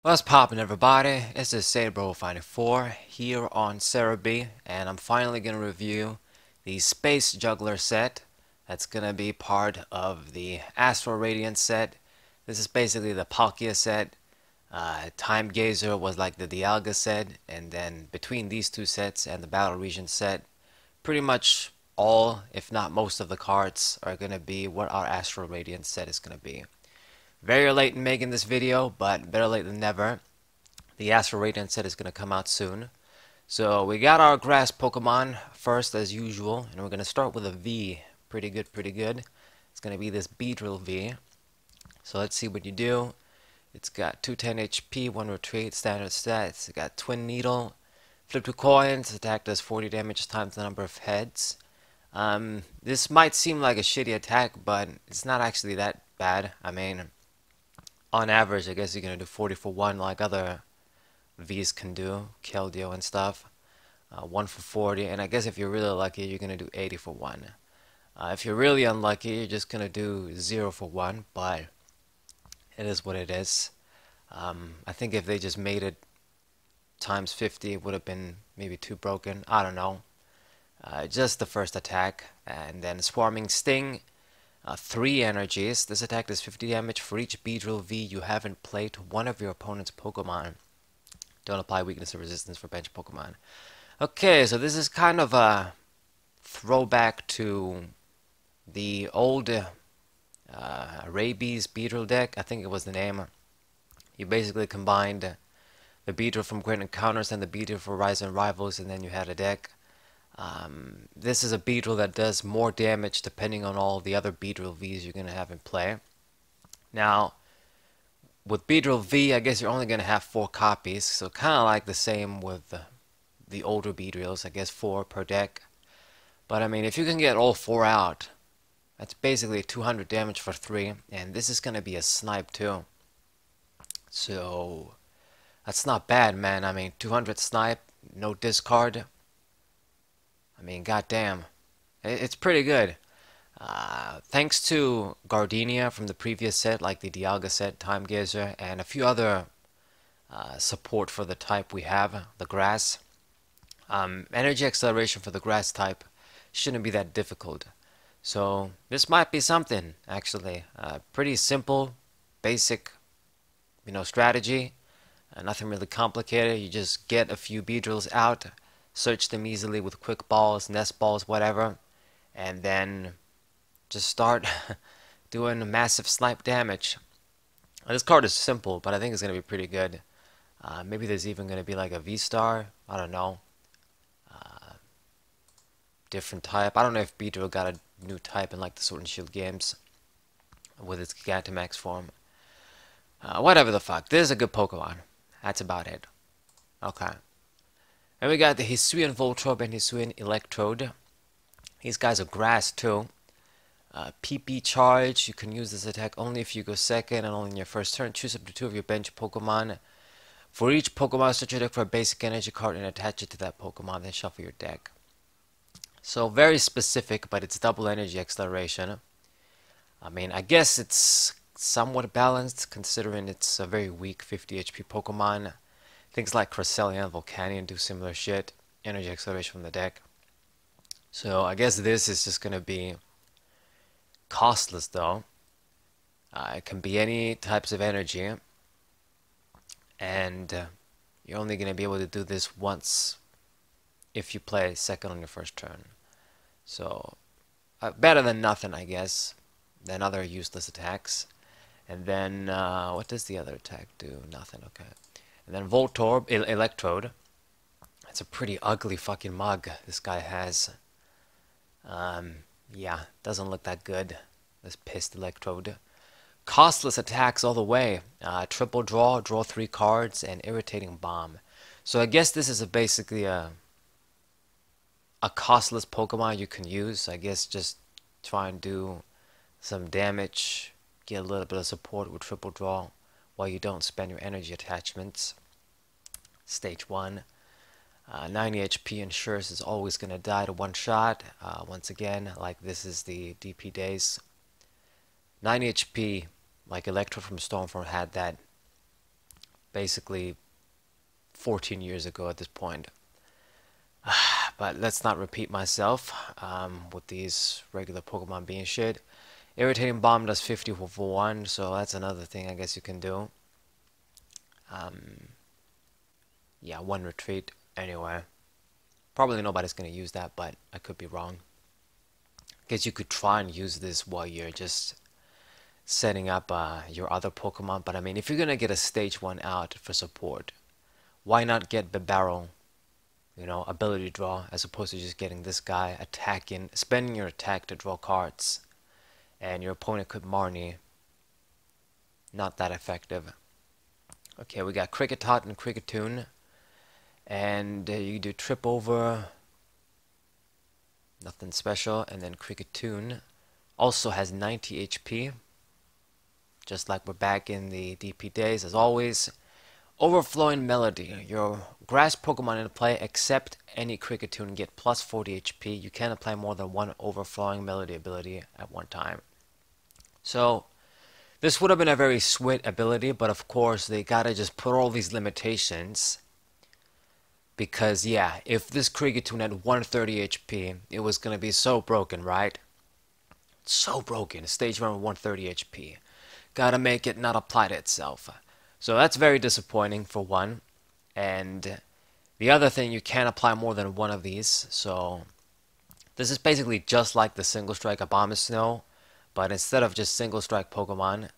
What's poppin', everybody? This is Sabro54 here on Cerebi, and I'm finally gonna review the Space Juggler set. That's gonna be part of the Astral Radiance set. This is basically the Palkia set. Time Gazer was like the Dialga set, and then between these two sets and the Battle Region set, pretty much all, if not most of the cards are gonna be what our Astral Radiance set is gonna be. Very late in making this video, but better late than never. The Astral Radiance set is going to come out soon. So we got our grass Pokemon first as usual, and we're going to start with a V. Pretty good, pretty good. It's going to be this Beedrill V. So let's see what you do. It's got 210 HP, 1 retreat, standard stats. It's got Twin Needle, flip 2 coins, attack does 40 damage times the number of heads. This might seem like a shitty attack, but it's not actually that bad. I mean, on average, I guess you're going to do 40 for 1 like other Vs can do, Keldeo and stuff. 1 for 40, and I guess if you're really lucky, you're going to do 80 for 1. If you're really unlucky, you're just going to do 0 for 1, but it is what it is. I think if they just made it times 50, it would have been maybe too broken. I don't know. Just the first attack, and then Swarming Sting. 3 energies. This attack does 50 damage for each Beedrill V you have in play to one of your opponent's Pokemon. Don't apply weakness or resistance for bench Pokemon. Okay, so this is kind of a throwback to the old Rabies Beedrill deck. I think it was the name. You basically combined the Beedrill from Great Encounters and the Beedrill for Rise and Rivals, and then you had a deck. This is a Beedrill that does more damage depending on all the other Beedrill Vs you're going to have in play. Now, with Beedrill V, I guess you're only going to have 4 copies, so kind of like the same with the older Beedrills, I guess 4 per deck. But I mean, if you can get all 4 out, that's basically 200 damage for 3, and this is going to be a snipe too. So, that's not bad, man. I mean, 200 snipe, no discard. I mean, goddamn, it's pretty good. Thanks to Gardenia from the previous set, like the Dialga set, Time Gazer, and a few other support for the type we have, the grass. Energy acceleration for the grass type shouldn't be that difficult. So this might be something, actually. Pretty simple, basic, strategy. Nothing really complicated. You just get a few Beedrills out, search them easily with quick balls, nest balls, whatever, and then just start doing massive snipe damage. This card is simple, but I think it's going to be pretty good. Maybe there's even going to be like a V-Star. I don't know. Different type. I don't know if Beedrill got a new type in like the Sword and Shield games with its Gigantamax form. Whatever the fuck. This is a good Pokemon. That's about it. Okay. And we got the Hisuian Voltorb and Hisuian Electrode. These guys are grass too. PP Charge. You can use this attack only if you go second and only in your first turn. Choose up to 2 of your bench Pokemon. For each Pokemon, search your deck for a basic energy card and attach it to that Pokemon. Then shuffle your deck. So very specific, but it's double energy acceleration. I mean, I guess it's somewhat balanced considering it's a very weak 50 HP Pokemon. Things like Cresselia and Volcanion do similar shit. Energy acceleration from the deck. So I guess this is just going to be costless though. It can be any types of energy. And you're only going to be able to do this once if you play second on your first turn. So better than nothing, I guess, than other useless attacks. And then what does the other attack do? Nothing. Okay. And then Voltorb, Electrode. It's a pretty ugly fucking mug this guy has. Yeah, doesn't look that good. This pissed Electrode. Costless attacks all the way. Triple draw, draw 3 cards, and Irritating Bomb. So I guess this is basically a costless Pokemon you can use. I guess just try and do some damage, get a little bit of support with triple draw while you don't spend your energy attachments. Stage 1. 90 HP ensures is always going to die to one shot. Once again, like this is the DP days. 90 HP, like Electro from Stormfront had that basically 14 years ago at this point. But let's not repeat myself with these regular Pokemon being shit. Irritating Bomb does 50 for 1, so that's another thing I guess you can do. Yeah, 1 retreat anyway. Probably nobody's gonna use that, but I could be wrong. Guess you could try and use this while you're just setting up your other Pokemon. But I mean, if you're gonna get a stage 1 out for support, why not get the barrel, you know, ability draw, as opposed to just getting this guy attacking, spending your attack to draw cards, and your opponent could Marnie. Not that effective. Okay, we got Kricketot and Kricketune, and you do trip over, nothing special, and then Kricketune also has 90 HP, just like we're back in the DP days as always. Overflowing Melody. Your grass Pokemon in play except any Kricketune get plus 40 HP. You can apply more than one Overflowing Melody ability at one time. So this would have been a very sweet ability, but of course they gotta just put all these limitations. Because yeah, if this Kricketune had 130 HP, it was gonna be so broken, right? So broken. Stage 1 with 130 HP. Gotta make it not apply to itself. So that's very disappointing for one. And the other thing, you can't apply more than one of these. So this is basically just like the single strike Abomasnow, but instead of just single strike Pokemon,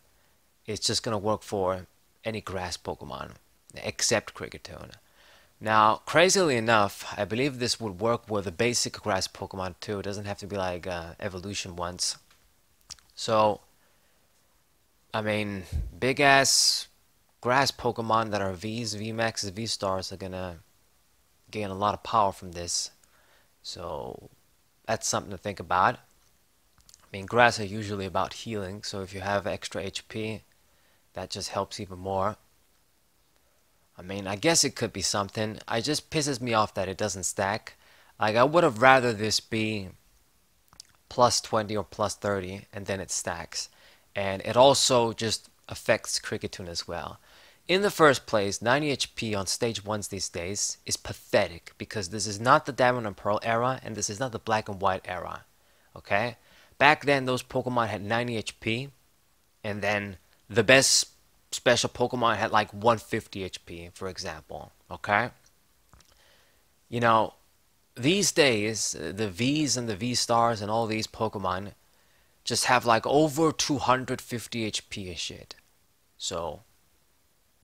it's just gonna work for any grass Pokemon except Kricketune. Now, crazily enough, I believe this would work with the basic grass Pokemon too. It doesn't have to be like evolution ones. So, I mean, big ass grass Pokemon that are Vs, VMAXs, V-Stars are gonna gain a lot of power from this. So, that's something to think about. I mean, grass are usually about healing, so if you have extra HP, that just helps even more. I mean, I guess it could be something. It just pisses me off that it doesn't stack. Like, I would have rather this be plus 20 or plus 30, and then it stacks. And it also just affects Kricketune as well. In the first place, 90 HP on stage 1s these days is pathetic, because this is not the Diamond and Pearl era, and this is not the Black and White era. Okay? Back then, those Pokemon had 90 HP, and then the best special Pokemon had like 150 HP, for example. Okay? You know, these days, the Vs and the V-Stars and all these Pokemon just have like over 250 HP and shit. So,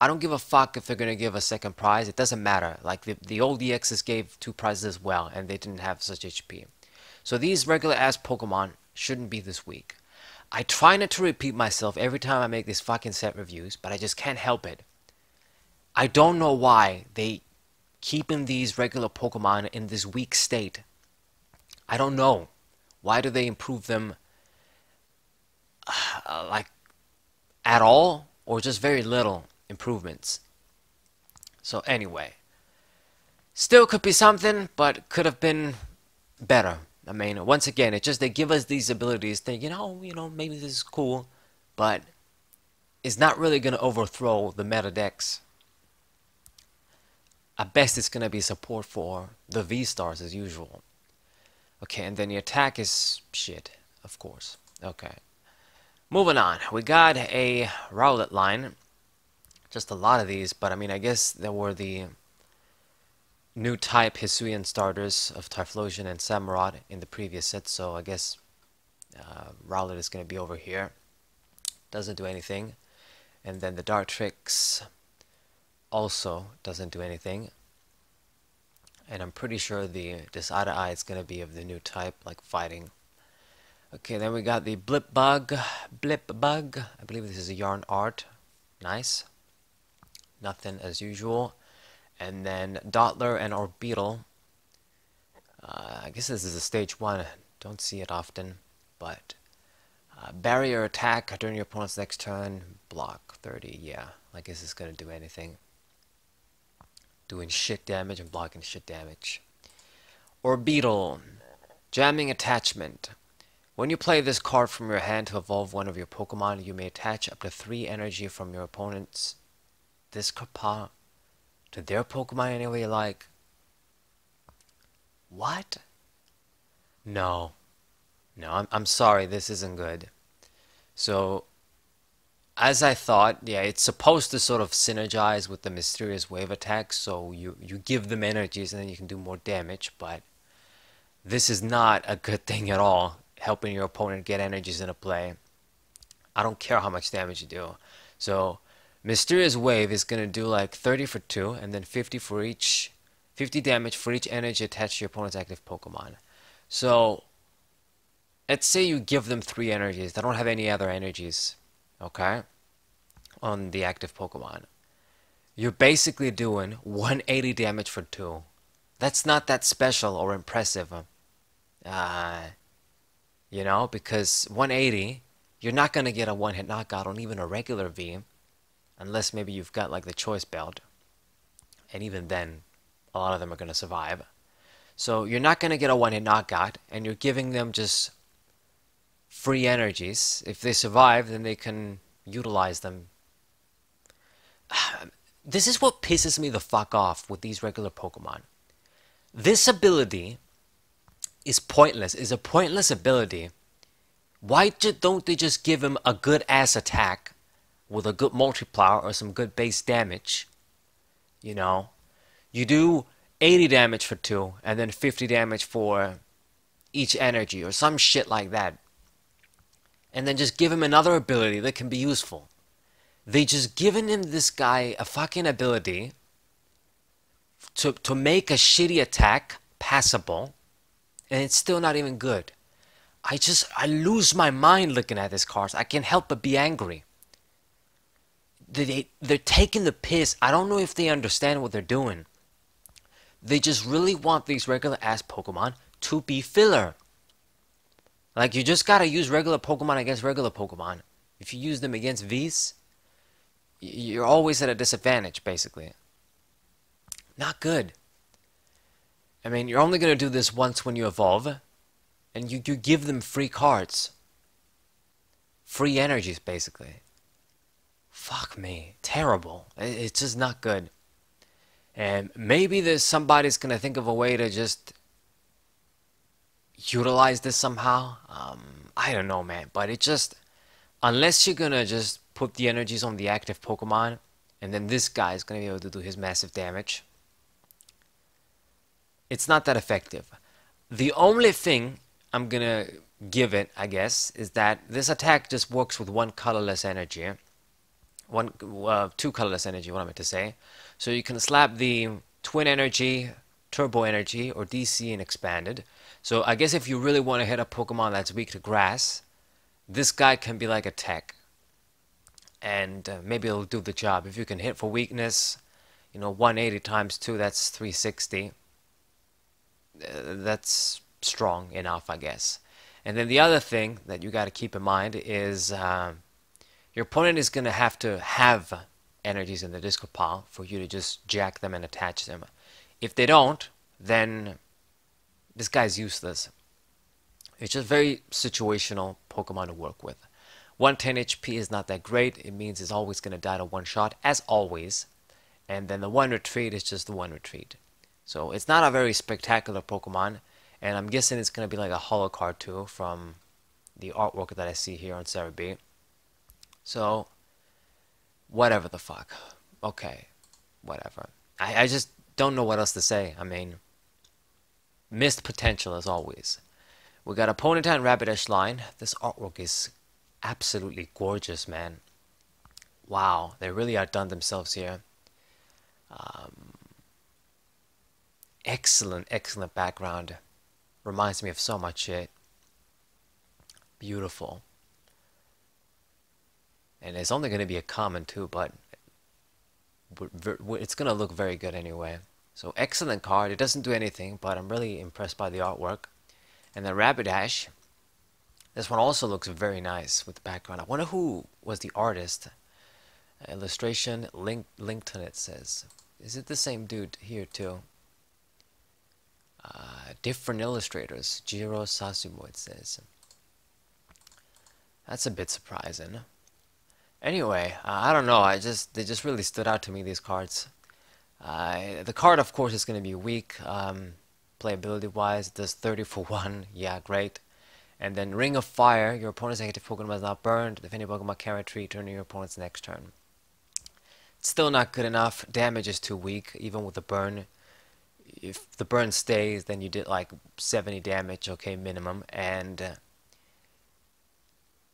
I don't give a fuck if they're gonna give a second prize. It doesn't matter. Like, the old EXs gave 2 prizes as well, and they didn't have such HP. So these regular ass Pokemon shouldn't be this weak. I try not to repeat myself every time I make these fucking set reviews, but I just can't help it. I don't know why they keeping these regular Pokemon in this weak state. I don't know. Why do they improve them like at all, or just very little improvements? So anyway, still could be something, but could have been better. I mean, once again, it's just they give us these abilities, thinking, oh, you know, maybe this is cool, but it's not really gonna overthrow the meta decks. At best, it's gonna be support for the V-Stars as usual. Okay, and then the attack is shit, of course. Okay. Moving on, we got a Rowlet line. Just a lot of these, but I mean, I guess there were the new type Hisuian starters of Typhlosion and Samurott in the previous set, so I guess Rowlet is going to be over here. Doesn't do anything. And then the Dartrix also doesn't do anything. And I'm pretty sure this Eye is going to be of the new type, like fighting. Okay, then we got the Blip Bug. I believe this is a Yarn Art. Nice. Nothing as usual. And then Dottler and Orbeetle. I guess this is a stage 1. Don't see it often. But barrier attack during your opponent's next turn. Block 30. Yeah, I guess it's going to do anything. Doing shit damage and blocking shit damage. Orbeetle. Jamming Attachment. When you play this card from your hand to evolve one of your Pokemon, you may attach up to 3 energy from your opponent's discard to their Pokemon anyway, like, what? No. No, I'm sorry, this isn't good. So, as I thought, yeah, it's supposed to sort of synergize with the mysterious wave attack, so you give them energies and then you can do more damage, but this is not a good thing at all, helping your opponent get energies into play. I don't care how much damage you do. So, mysterious wave is going to do like 30 for 2, and then 50 for each, 50 damage for each energy attached to your opponent's active Pokemon. So, let's say you give them 3 energies. They don't have any other energies, okay, on the active Pokemon. You're basically doing 180 damage for 2. That's not that special or impressive. You know, because 180, you're not going to get a one-hit knockout on even a regular V, unless maybe you've got like the choice belt. And even then, a lot of them are going to survive. So you're not going to get a one-hit knockout, and you're giving them just free energies. If they survive, then they can utilize them. This is what pisses me the fuck off with these regular Pokemon. This ability is pointless, is a pointless ability. Why don't they just give him a good ass attack with a good multiplier or some good base damage? You know, you do 80 damage for 2 and then 50 damage for each energy or some shit like that. And then just give him another ability that can be useful. They just given him this guy a fucking ability to make a shitty attack passable, and it's still not even good. I lose my mind looking at this cards. I can't help but be angry. They're taking the piss. I don't know if they understand what they're doing. They just really want these regular ass Pokemon to be filler. Like, you just gotta use regular Pokemon against regular Pokemon. If you use them against Vs, you're always at a disadvantage, basically. Not good. I mean, you're only gonna do this once when you evolve, and you give them free cards. Free energies, basically. Fuck me. Terrible. It's just not good. And maybe there's somebody's gonna think of a way to just utilize this somehow. I don't know, man. But it just, unless you're gonna just put the energies on the active Pokemon, and then this guy is gonna be able to do his massive damage, it's not that effective. The only thing I'm gonna give it, I guess, is that this attack just works with one colorless energy. Two colorless energy, what I meant to say. So you can slap the Twin Energy, Turbo Energy, or DC and Expanded. So I guess if you really want to hit a Pokemon that's weak to grass, this guy can be like a tech. And maybe it'll do the job. If you can hit for weakness, 180 times 2, that's 360. That's strong enough, I guess. And then the other thing that you got to keep in mind is your opponent is going to have energies in the discard pile for you to just jack them and attach them. If they don't, then this guy's useless. It's just very situational Pokemon to work with. 110 HP is not that great. It means it's always going to die to one shot, as always. And then the one retreat is just the one retreat. So it's not a very spectacular Pokemon. And I'm guessing it's going to be like a holo card too from the artwork that I see here on Cerebi. So, whatever the fuck. Okay, whatever. I just don't know what else to say. I mean, missed potential as always. We got a Ponyta and Rapidash line. This artwork is absolutely gorgeous, man. Wow, they really outdone themselves here. Excellent, excellent background. Reminds me of so much shit. Beautiful. And it's only going to be a common too, but it's going to look very good anyway. So excellent card. It doesn't do anything, but I'm really impressed by the artwork. And the Rapidash, this one also looks very nice with the background. I wonder who was the artist. Illustration, Linkton it says. Is it the same dude here too? Different illustrators. Jiro Sasumu it says. That's a bit surprising. Anyway, I don't know. They just really stood out to me, these cards. The card, of course, is going to be weak, playability wise. It does 30 for 1. Yeah, great. And then Ring of Fire. Your opponent's active Pokemon is not burned. If any Pokemon can retreat during your opponent's next turn. It's still not good enough. Damage is too weak, even with the burn. If the burn stays, then you did like 70 damage, okay, minimum. And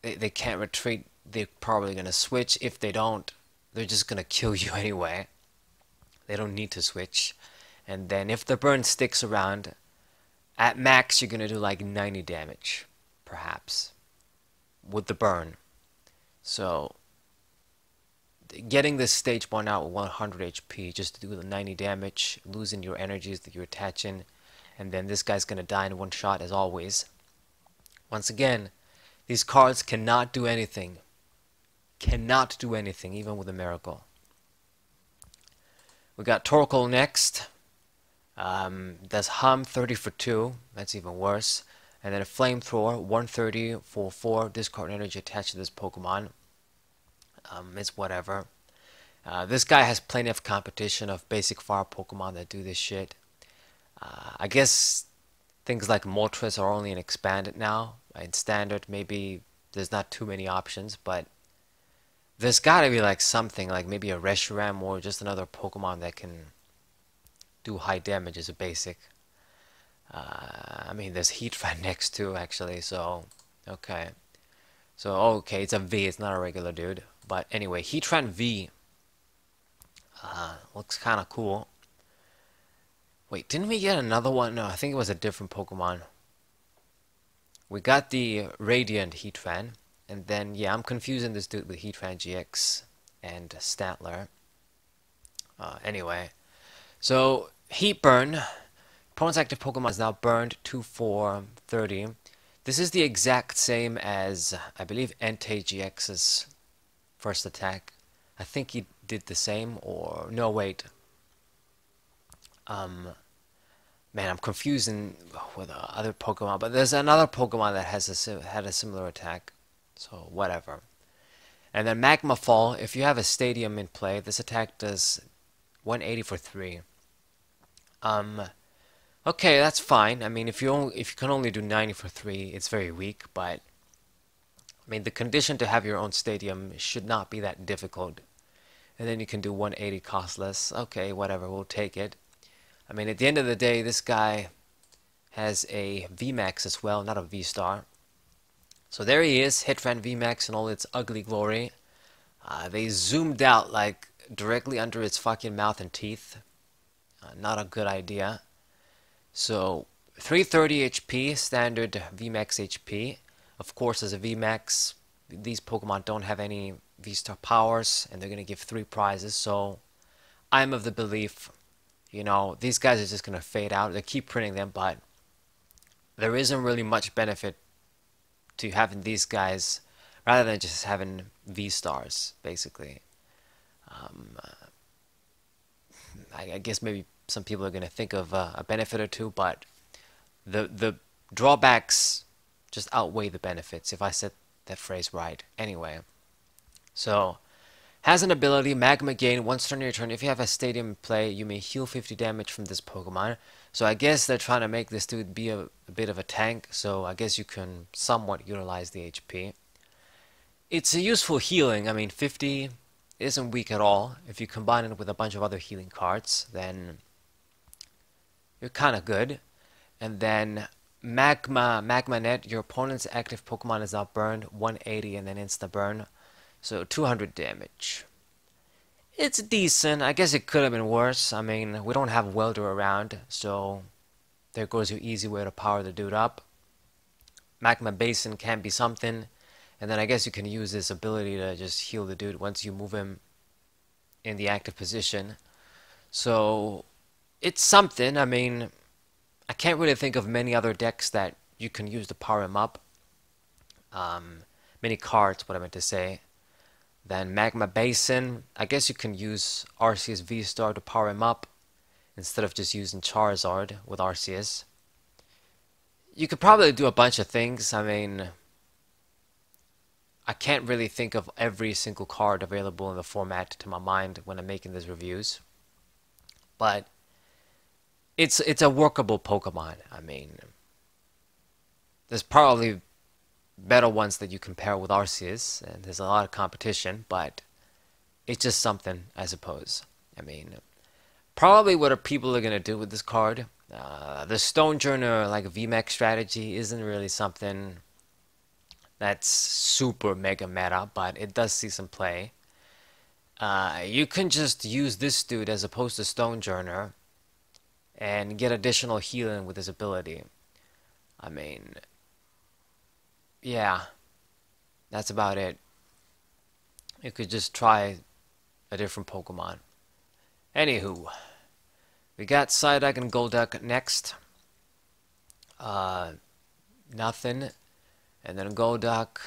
they can't retreat. They're probably going to switch. If they don't, they're just going to kill you anyway. They don't need to switch. And then if the burn sticks around, at max you're going to do like 90 damage, perhaps, with the burn. So getting this stage 1 out with 100 HP just to do the 90 damage, losing your energies that you're attaching, and then this guy's going to die in one shot as always. Once again, these cards cannot do anything. Cannot do anything, even with a miracle. We got Torkoal next. That's Hum 30 for 2. That's even worse. And then a Flamethrower 130 for 4. Discard energy attached to this Pokemon. It's whatever. This guy has plenty of competition of basic fire Pokemon that do this shit. I guess things like Moltres are only in expanded now. In standard, maybe there's not too many options, but there's gotta be like something, like maybe a Reshiram or just another Pokemon that can do high damage as a basic. I mean, there's Heatran next to actually, so okay. So okay, it's a V, it's not a regular dude. But anyway, Heatran V looks kind of cool. Wait, didn't we get another one? No, I think it was a different Pokemon. We got the Radiant Heatran, and then, yeah, I'm confusing this dude with Heatran GX and Statler. Anyway, so Heat Burn. Opponent's active Pokemon is now burned 2 for 30. This is the exact same as, I believe, Entei GX's first attack. I think he did the same, or no, wait. Man, I'm confusing with other Pokemon, but there's another Pokemon that has had a similar attack, so whatever. And then Magma Fall. If you have a Stadium in play, this attack does 180 for 3. Okay, that's fine. I mean, if you can only do 90 for 3, it's very weak, but I mean, the condition to have your own stadium should not be that difficult. And then you can do 180 costless. Okay, whatever, we'll take it. I mean, at the end of the day, this guy has a VMAX as well, not a V-Star. So there he is, Heatran VMAX in all its ugly glory. They zoomed out like directly under its fucking mouth and teeth. Not a good idea. So 330 HP, standard VMAX HP. Of course, as a VMAX, these Pokemon don't have any V-Star powers, and they're going to give 3 prizes, so I'm of the belief, you know, these guys are just going to fade out. They keep printing them, but there isn't really much benefit to having these guys rather than just having V-Stars, basically. I guess maybe some people are going to think of a benefit or two, but the drawbacks just outweigh the benefits, if I said that phrase right. Anyway, so has an ability, Magma Gain, once during your turn. If you have a Stadium in play, you may heal 50 damage from this Pokemon. So I guess they're trying to make this dude be a bit of a tank, so I guess you can somewhat utilize the HP. It's a useful healing. I mean, 50 isn't weak at all. If you combine it with a bunch of other healing cards, then you're kind of good. And then Magma Net, your opponent's active Pokemon is now burned, 180 and then insta burn, so 200 damage. It's decent. I guess it could have been worse. I mean, we don't have Welder around, so there goes your easy way to power the dude up. Magma Basin can be something, and then I guess you can use this ability to just heal the dude once you move him in the active position. So it's something. I mean, I can't really think of many other decks that you can use to power him up. Many cards, what I meant to say. Then Magma Basin, I guess you can use Arceus V-Star to power him up instead of just using Charizard with Arceus. You could probably do a bunch of things. I mean, I can't really think of every single card available in the format to my mind when I'm making these reviews. But it's a workable Pokemon. I mean, there's probably better ones that you compare with Arceus, and there's a lot of competition, but it's just something, I suppose. I mean, probably what people are gonna do with this card. The Stonejourner like VMAX strategy isn't really something that's super mega meta, but it does see some play. You can just use this dude as opposed to Stonejourner and get additional healing with his ability. I mean, yeah, that's about it. You could just try a different Pokemon. Anywho, we got Psyduck and Golduck next. Nothing. And then Golduck,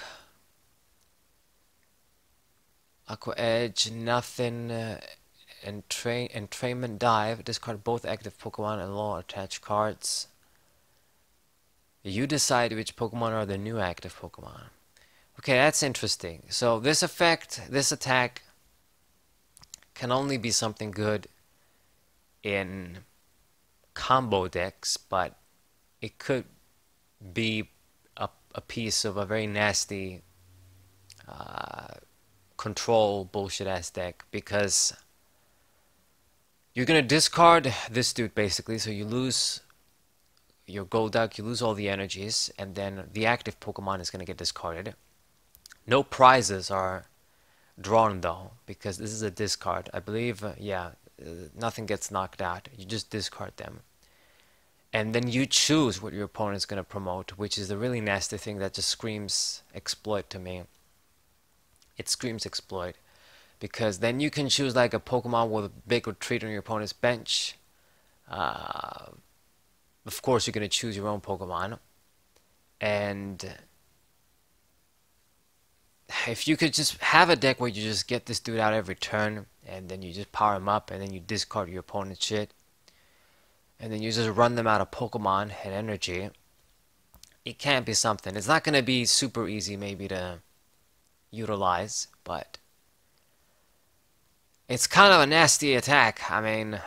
Aqua Edge, nothing. Entrainment Dive. Discard both active Pokemon and low attached cards. You decide which Pokemon are the new active Pokemon. Okay, that's interesting. So this effect, this attack, can only be something good in combo decks, but it could be a piece of a very nasty control bullshit ass deck, because you're gonna discard this dude basically, so you lose your Golduck, you lose all the energies, and then the active Pokemon is gonna get discarded. No prizes are drawn though, because this is a discard. I believe, nothing gets knocked out. You just discard them. And then you choose what your opponent's going to promote, which is the really nasty thing that just screams exploit to me. It screams exploit. Because then you can choose like a Pokemon with a big retreat on your opponent's bench. Of course, you're going to choose your own Pokemon. And if you could just have a deck where you just get this dude out every turn, and then you just power him up, and then you discard your opponent's shit, and then you just run them out of Pokemon and energy, it can't be something. It's not going to be super easy maybe to utilize, but it's kind of a nasty attack. I mean,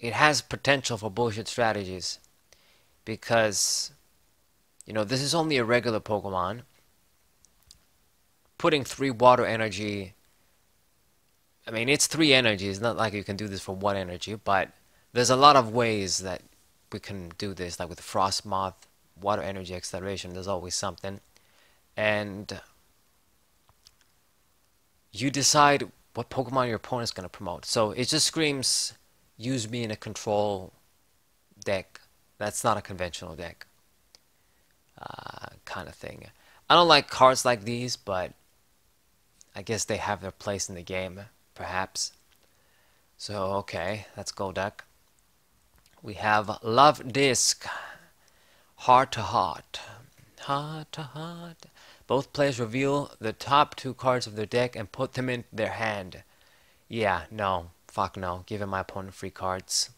it has potential for bullshit strategies, because, you know, this is only a regular Pokemon. Putting 3 water energy, I mean, it's 3 energy. It's not like you can do this for 1 energy, but there's a lot of ways that we can do this, like with Frostmoth, water energy acceleration, there's always something. And you decide what Pokemon your opponent's going to promote. So it just screams, use me in a control deck. That's not a conventional deck. Kind of thing. I don't like cards like these, but I guess they have their place in the game, perhaps. So, okay, let's go deck. We have Love Disc, Heart to Heart. Heart to Heart. Both players reveal the top 2 cards of their deck and put them in their hand. Yeah, no. Fuck no. Giving my opponent free cards.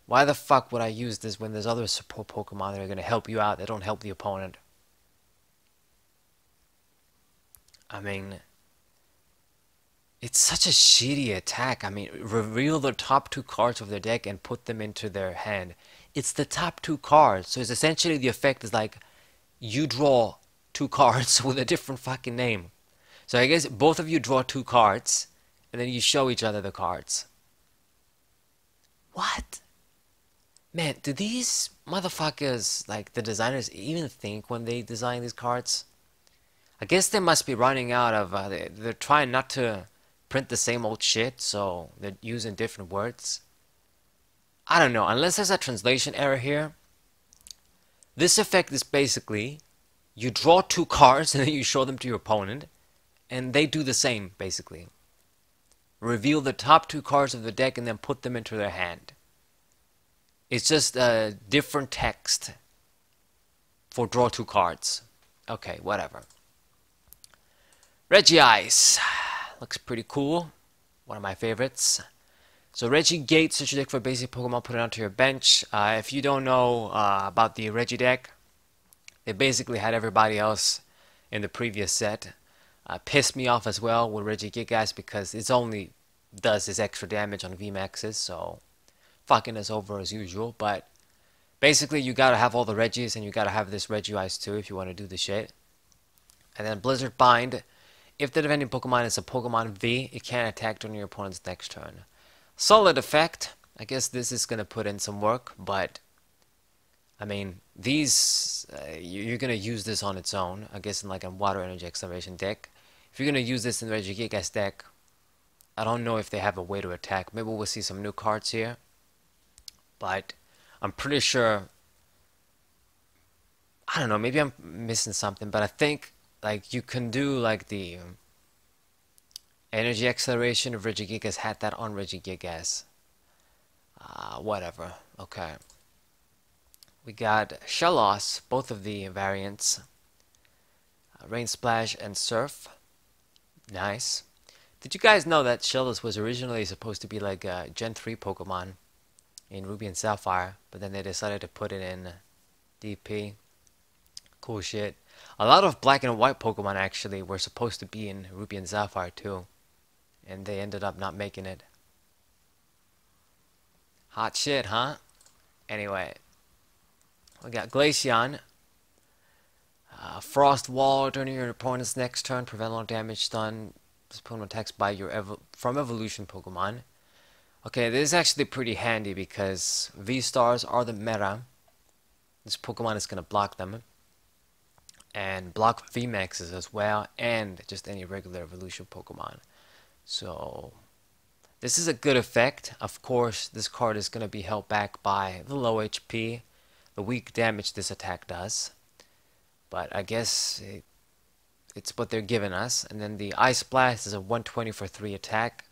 Why the fuck would I use this when there's other support Pokemon that are going to help you out that don't help the opponent? I mean, it's such a shitty attack. I mean, reveal the top 2 cards of their deck and put them into their hand. It's the top 2 cards. So it's essentially the effect is like you draw 2 cards with a different fucking name. So I guess both of you draw 2 cards and then you show each other the cards. What? Man, do these motherfuckers, like the designers, even think when they design these cards? I guess they must be running out of, they're trying not to print the same old shit, so they're using different words. I don't know, unless there's a translation error here. This effect is basically, you draw 2 cards and then you show them to your opponent, and they do the same, basically. Reveal the top 2 cards of the deck and then put them into their hand. It's just a different text for draw 2 cards. Okay, whatever. Regice. Looks pretty cool. One of my favorites. So Regigate, search your deck for basic Pokemon, put it onto your bench. If you don't know about the Regi deck, they basically had everybody else in the previous set. Pissed me off as well with Regigigas because it's only does this extra damage on VMAXs, so fucking us over as usual. But basically, you gotta have all the Regis and you gotta have this Regice too if you want to do the shit. And then Blizzard Bind. If the defending Pokemon is a Pokemon V, it can't attack during your opponent's next turn. Solid effect. I guess this is gonna put in some work, but I mean, these you're gonna use this on its own. I guess in like a Water Energy Exclamation deck. If you're gonna use this in the Regigigas deck, I don't know if they have a way to attack. Maybe we'll see some new cards here, but I'm pretty sure. I don't know. Maybe I'm missing something, but I think like you can do like the Energy Acceleration if Regigigas had that on Regigigas. Whatever. Okay. We got Shellos, both of the variants. Rain Splash and Surf. Nice. Did you guys know that Shellos was originally supposed to be like a Gen 3 Pokemon in Ruby and Sapphire, but then they decided to put it in DP. Cool shit. A lot of black and white Pokemon actually were supposed to be in Ruby and Sapphire too, and they ended up not making it. Hot shit, huh? Anyway, we got Glacion. Frost Wall during your opponent's next turn, prevent all damage done. This opponent attacks by your from evolution Pokemon. Okay, this is actually pretty handy because V-Stars are the meta. This Pokemon is gonna block them. And block VMAXs as well, and just any regular evolution Pokemon. So this is a good effect. Of course, this card is going to be held back by the low HP, the weak damage this attack does. But I guess it's what they're giving us. And then the Ice Blast is a 120 for 3 attack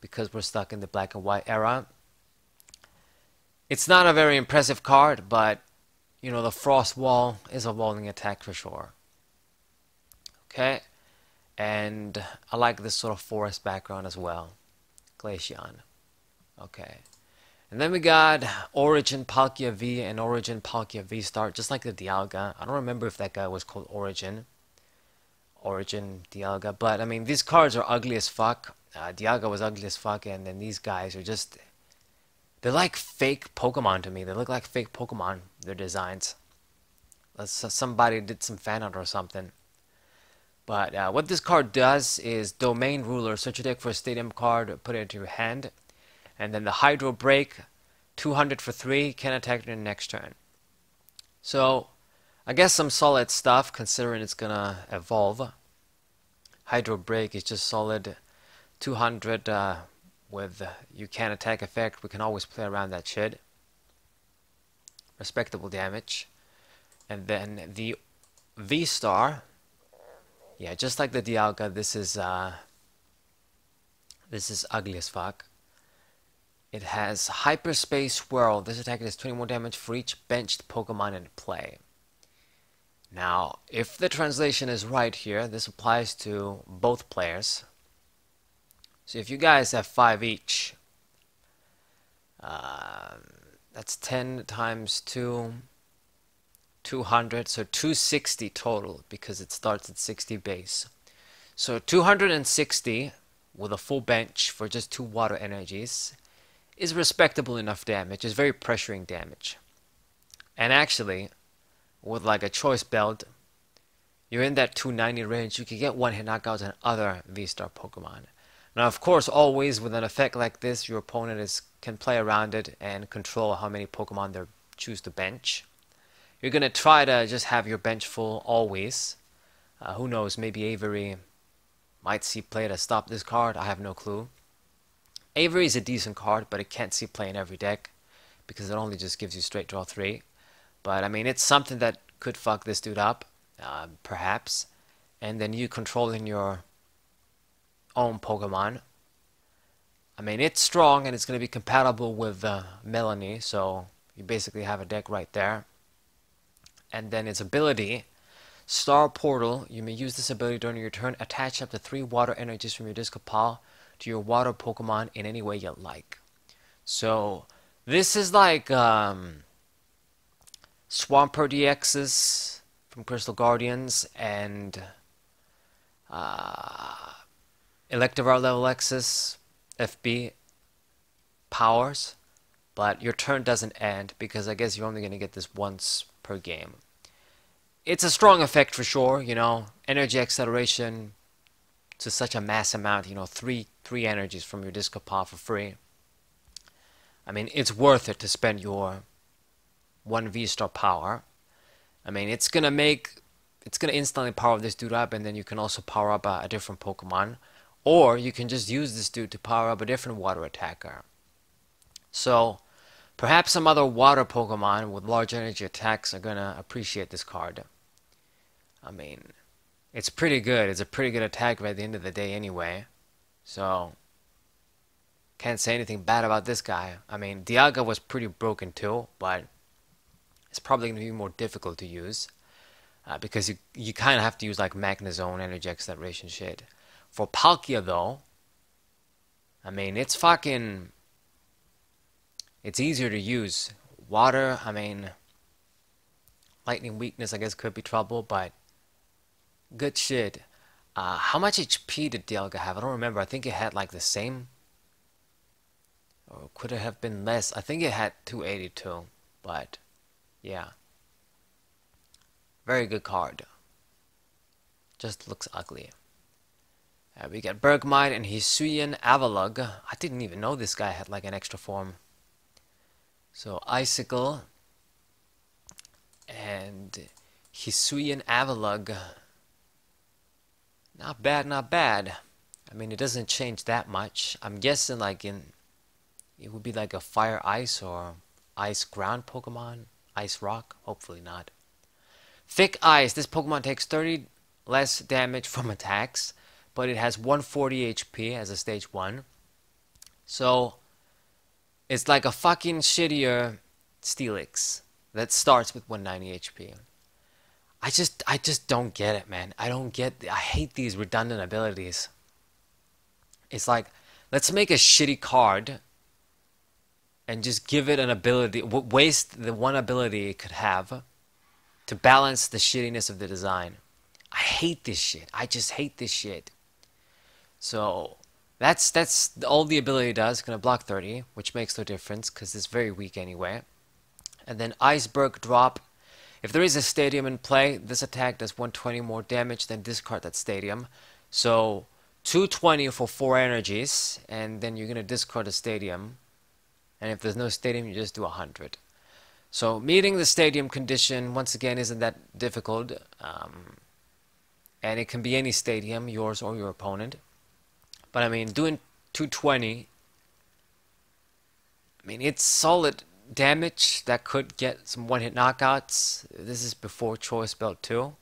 because we're stuck in the black and white era. It's not a very impressive card, but you know, the Frost Wall is a walling attack for sure. Okay, and I like this sort of forest background as well. Glacion. Okay, and then we got Origin Palkia V and Origin Palkia V Star, just like the Dialga. I don't remember if that guy was called Origin Dialga, but I mean, these cards are ugly as fuck. Dialga was ugly as fuck, and then these guys are just, they're like fake Pokemon to me. They look like fake Pokemon, their designs. Somebody did some fan art or something. But what this card does is Domain Ruler. Search your deck for a Stadium card, put it into your hand. And then the Hydro Break, 200 for 3, can attack in the next turn. So, I guess some solid stuff considering it's gonna evolve. Hydro Break is just solid 200 with you can attack effect. We can always play around that shit. Respectable damage. And then the V-Star, yeah, just like the Dialga, this is ugly as fuck. It has Hyperspace Swirl. This attack does 21 damage for each benched Pokemon in play. Now, if the translation is right here, this applies to both players. So if you guys have 5 each, that's 10 times 2, 200, so 260 total because it starts at 60 base. So 260 with a full bench for just 2 water energies is respectable enough damage. It's very pressuring damage. And actually, with like a choice belt, you're in that 290 range. You can get one-hit knockouts on other V-Star Pokemon. Now, of course, always with an effect like this, your opponent can play around it and control how many Pokemon they choose to bench. You're going to try to just have your bench full always. Who knows, maybe Avery might see play to stop this card. I have no clue. Avery is a decent card, but it can't see play in every deck because it only just gives you straight draw 3. But I mean, it's something that could fuck this dude up, perhaps. And then you controlling your own Pokemon. I mean, it's strong and it's going to be compatible with Melanie, so you basically have a deck right there. And then its ability, Star Portal. You may use this ability during your turn. Attach up to 3 water energies from your discard pile to your water Pokemon in any way you like. So this is like Swampert DXs from Crystal Guardians and uh, Electivire level X's FB powers, but your turn doesn't end because I guess you're only going to get this once per game. It's a strong effect for sure, you know, energy acceleration to such a mass amount, you know, three energies from your disco paw for free. I mean, it's worth it to spend your 1 V-star power. I mean, it's gonna instantly power this dude up, and then you can also power up a different Pokemon. Or you can just use this dude to power up a different water attacker. So, perhaps some other water Pokemon with large energy attacks are gonna appreciate this card. I mean, it's pretty good. It's a pretty good attack by the end of the day anyway. So, can't say anything bad about this guy. I mean, Dialga was pretty broken too, but it's probably going to be more difficult to use. Because you kind of have to use like Magnezone, Energy Acceleration shit. For Palkia though, I mean, it's easier to use. Water, I mean, Lightning Weakness I guess could be trouble, but good shit. How much HP did Dialga have? I don't remember. I think it had like the same. Or could it have been less? I think it had 282, but yeah. Very good card. Just looks ugly. We got Bergmite and Hisuian Avalugg. I didn't even know this guy had like an extra form. So Icicle and Hisuian Avalugg. Not bad, not bad. I mean, it doesn't change that much. I'm guessing like it would be like a Fire Ice or Ice Ground Pokemon. Ice Rock? Hopefully not. Thick Ice. This Pokemon takes 30 less damage from attacks, but it has 140 HP as a stage 1. So, it's like a fucking shittier Steelix that starts with 190 HP. I just don't get it, man. I hate these redundant abilities. It's like, let's make a shitty card and just give it an ability, waste the one ability it could have to balance the shittiness of the design. I hate this shit. I just hate this shit. So that's all the ability does. Gonna block 30, which makes no difference because it's very weak anyway. And then Iceberg Drop. If there is a Stadium in play, this attack does 120 more damage than discard that Stadium. So 220 for 4 energies, and then you're gonna discard a Stadium. And if there's no Stadium, you just do 100. So meeting the Stadium condition, once again, isn't that difficult. And it can be any Stadium, yours or your opponent. But I mean, doing 220, I mean, it's solid damage that could get some one-hit knockouts. This is before Choice Belt 2.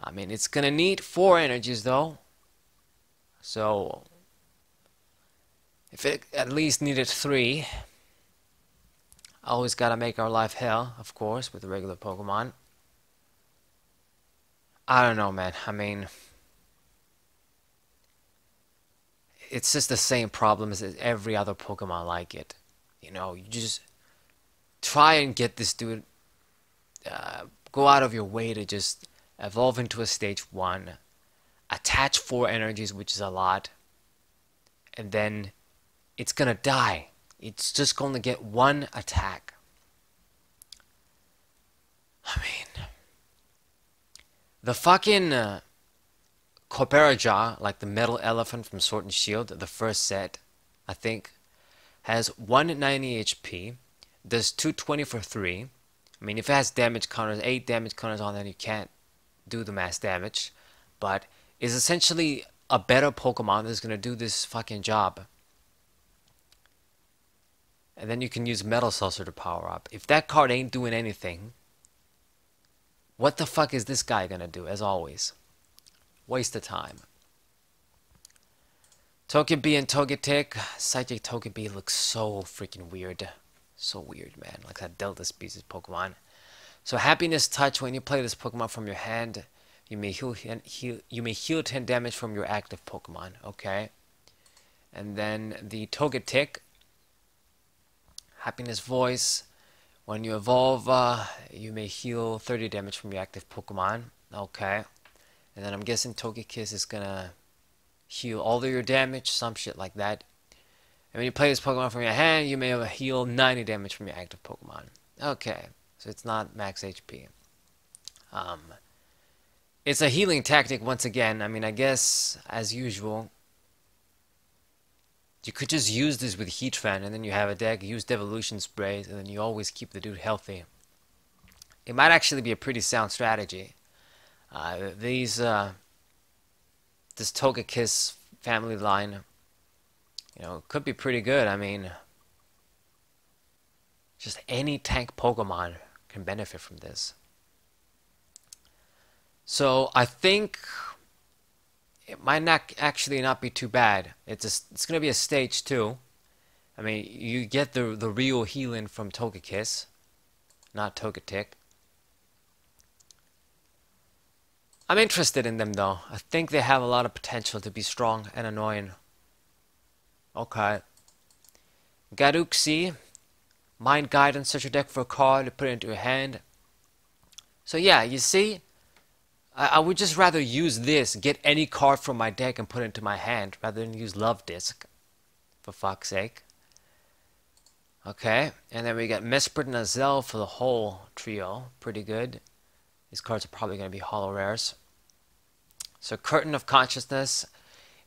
I mean, it's gonna need 4 energies though. So, if it at least needed 3, always gotta make our life hell, of course, with the regular Pokemon. I don't know, man. I mean, it's just the same problem as every other Pokemon like it. You know, you just try and get this dude, go out of your way to just evolve into a stage 1, attach 4 energies, which is a lot, and then it's gonna die. It's just gonna get 1 attack. I mean, the fucking Copperajah, like the metal elephant from Sword and Shield, the first set, I think, has 190 HP, does 220 for 3. I mean, if it has damage counters, 8 damage counters on, then you can't do the mass damage. But is essentially a better Pokemon that's going to do this fucking job. And then you can use Metal Saucer to power up. If that card ain't doing anything, what the fuck is this guy going to do, as always? Waste of time. Togepi and Togetic. Psychic Togepi looks so freaking weird. So weird, man. Like that Delta species Pokemon. So Happiness Touch. When you play this Pokemon from your hand, you may heal 10 damage from your active Pokemon. Okay. And then the Togetic. Happiness Voice. When you evolve, you may heal 30 damage from your active Pokemon. Okay. And then I'm guessing Togekiss is gonna heal all of your damage, some shit like that. And when you play this Pokemon from your hand, you may heal 90 damage from your active Pokemon. Okay, so it's not max HP. It's a healing tactic once again. I mean, I guess, as usual, you could just use this with Heatran, and then you have a deck, use Devolution Sprays, and then you always keep the dude healthy. It might actually be a pretty sound strategy. This Togekiss family line, you know, could be pretty good. I mean, just any tank Pokemon can benefit from this. So I think it might not actually not be too bad. It's gonna be a stage 2. I mean, you get the real healing from Togekiss, not Togetic. I'm interested in them though. I think they have a lot of potential to be strong and annoying. Okay. Garuxi, Mind Guidance, search your deck for a card to put it into your hand. So yeah, you see, I would just rather use this, get any card from my deck and put it into my hand, rather than use Love Disc. For fuck's sake. Okay, and then we got Mesprit and Azel for the whole trio. Pretty good. These cards are probably going to be holo rares. So Curtain of Consciousness.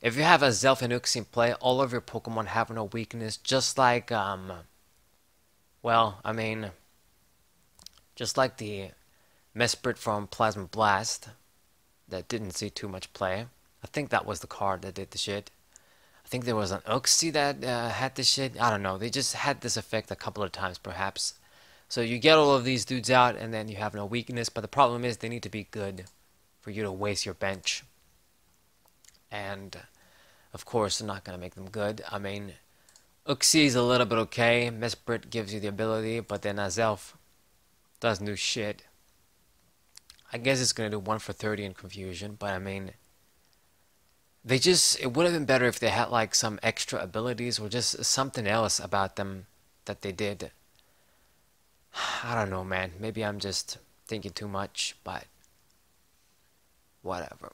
If you have a Zelf and Uxie in play, all of your Pokemon have no weakness, just like, well, I mean, just like the Mesprit from Plasma Blast that didn't see too much play. I think that was the card that did the shit. I think there was an Uxie that had this shit. I don't know. They just had this effect a couple of times, perhaps. So you get all of these dudes out, and then you have no weakness. But the problem is they need to be good for you to waste your bench. And, of course, they're not going to make them good. I mean, Uxie is a little bit okay. Mesprit gives you the ability, but then Azelf doesn't do shit. I guess it's going to do 1 for 30 in Confusion, but I mean, it would have been better if they had like some extra abilities or just something else about them that they did. I don't know, man. Maybe I'm just thinking too much, but whatever.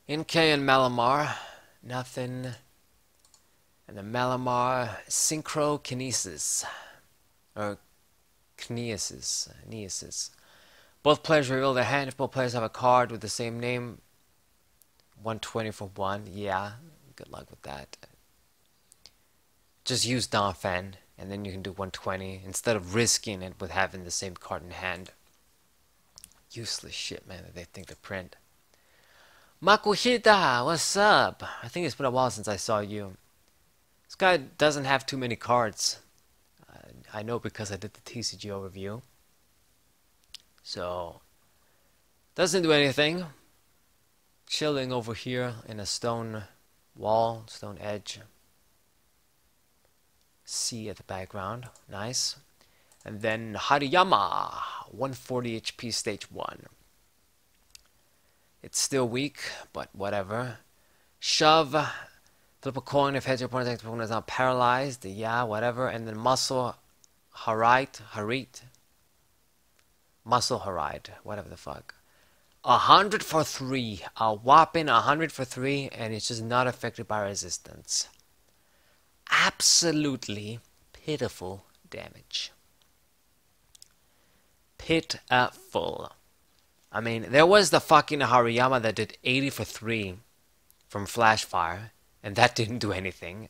Inkay and Malamar, nothing. And the Malamar Synchrokinesis, or Kinesis. Both players reveal their hand. If both players have a card with the same name, 120 for 1. Yeah, good luck with that. Just use Donphan, and then you can do 120 instead of risking it with having the same card in hand. Useless shit, man, that they think to print. Makuhita, what's up? I think it's been a while since I saw you. This guy doesn't have too many cards. I know because I did the TCG overview. So, doesn't do anything. Chilling over here in a stone wall, stone edge. Sea at the background. Nice. And then Hariyama, 140 HP stage 1. It's still weak, but whatever. Shove. Flip a coin if heads your opponent's opponent is not paralyzed. Yeah, whatever. And then Muscle Harit. Muscle Harite. Whatever the fuck. 100 for 3. A whopping 100 for 3, and it's just not affected by resistance. Absolutely pitiful damage. Pitiful. I mean, there was the fucking Hariyama that did 80 for 3 from Flashfire, and that didn't do anything.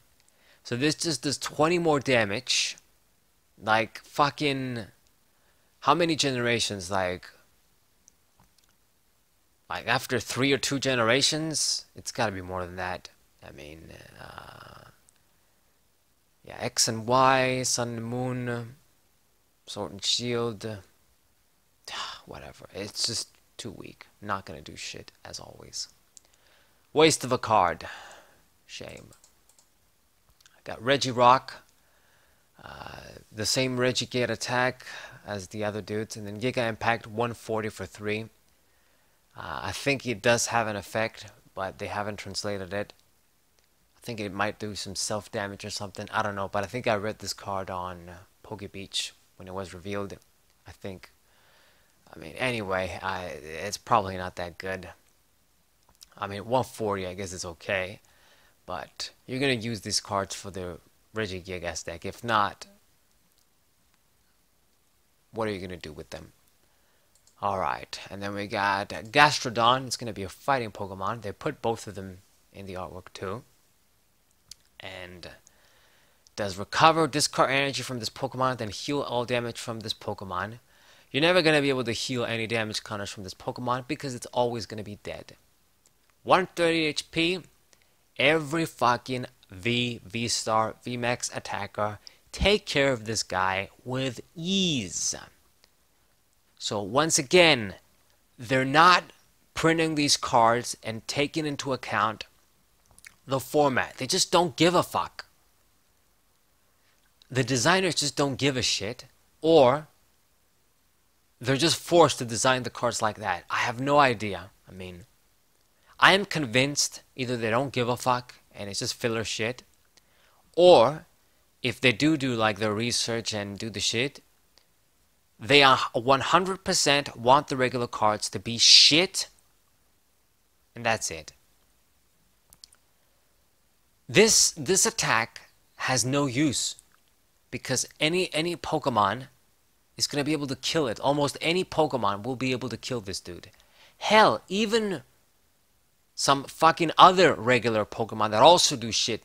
So this just does 20 more damage. Like, fucking... How many generations? Like after 3 or 2 generations? It's gotta be more than that. I mean, yeah, X and Y, Sun and Moon, Sword and Shield, whatever. It's just too weak. Not gonna do shit, as always. Waste of a card. Shame. I got Regirock. The same Regigate attack as the other dudes. And then Giga Impact, 140 for 3. I think it does have an effect, but they haven't translated it. I think it might do some self-damage or something. I don't know, but I think I read this card on Poke Beach when it was revealed. I think. I mean, anyway, it's probably not that good. I mean, 140, I guess is okay. But you're going to use these cards for the Regigigas deck. If not, what are you going to do with them? Alright, and then we got Gastrodon. It's going to be a fighting Pokemon. They put both of them in the artwork too. And does recover, discard energy from this Pokemon, then heal all damage from this Pokemon. You're never going to be able to heal any damage counters from this Pokemon because it's always going to be dead. 130 HP. Every fucking V-Star, VMAX attacker, take care of this guy with ease. So once again, they're not printing these cards and taking into account the format. They just don't give a fuck. The designers just don't give a shit, or they're just forced to design the cards like that. I have no idea. I mean, I am convinced either they don't give a fuck and it's just filler shit, or if they do like their research and do the shit, they are 100% want the regular cards to be shit, and that's it. This attack has no use because any Pokemon is going to be able to kill it. Almost any Pokemon will be able to kill this dude. Hell, even some fucking other regular Pokemon that also do shit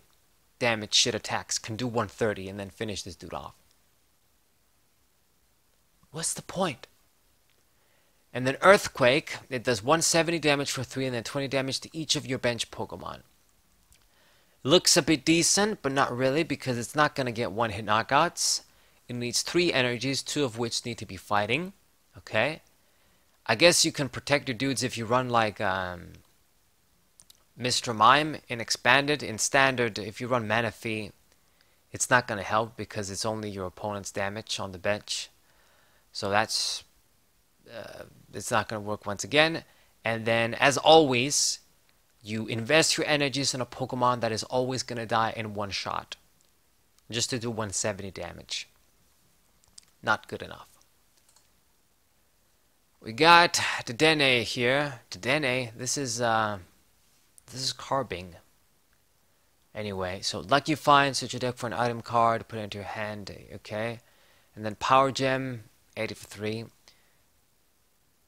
damage, shit attacks can do 130 and then finish this dude off. What's the point? And then Earthquake, it does 170 damage for 3 and then 20 damage to each of your bench Pokemon. Looks a bit decent, but not really because it's not going to get one-hit knockouts. It needs 3 energies, 2 of which need to be fighting. Okay? I guess you can protect your dudes if you run like Mr. Mime in Expanded. In Standard, if you run Manaphy, it's not going to help because it's only your opponent's damage on the bench. So that's it's not going to work once again. And then, as always, you invest your energies in a Pokemon that is always going to die in one shot, just to do 170 damage. Not good enough. We got Dedenne here. Dedenne, this is Carbing. Anyway, so Lucky Find, search your deck for an item card, put it into your hand, okay? And then Power Gem, 80 for 3.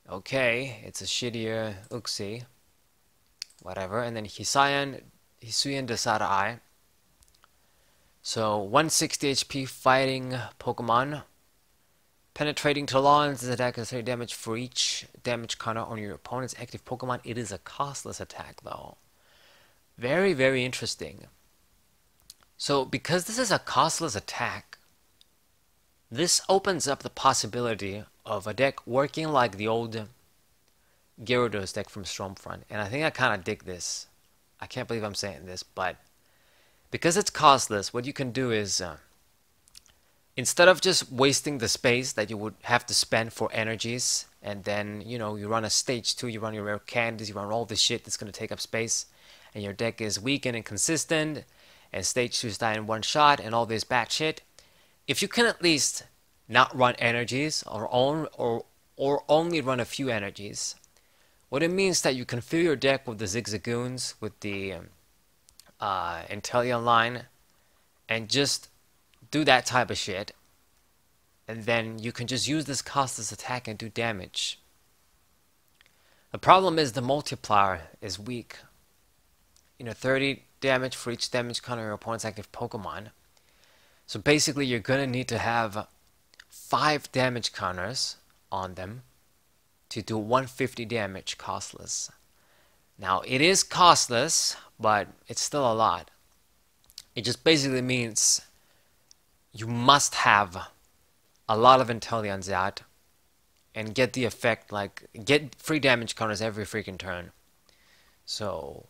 Okay, it's a shittier Uxie. Whatever. And then Hisuian Desara. So 160 HP fighting Pokemon. Penetrating Talons, this attack has 30 damage for each damage counter on your opponent's active Pokemon. It is a costless attack though. Very, very interesting. So because this is a costless attack, this opens up the possibility of a deck working like the old Gyarados deck from Stormfront. And I think I kind of dig this. I can't believe I'm saying this, but because it's costless, what you can do is instead of just wasting the space that you would have to spend for energies, and then, you know, you run a stage 2, you run your rare candies, you run all this shit that's going to take up space, and your deck is weak and inconsistent, and stage 2s die in one shot, and all this bad shit. If you can at least not run energies, or only run a few energies, what it means that you can fill your deck with the Zigzagoons, with the Inteleon line, and just do that type of shit, and then you can just use this costless attack and do damage. The problem is the multiplier is weak. You know, 30 damage for each damage counter your opponent's active Pokemon. So basically you're gonna need to have 5 damage counters on them to do 150 damage costless. Now it is costless, but it's still a lot. It just basically means you must have a lot of Inteleons out and get the effect, like get free damage counters every freaking turn. So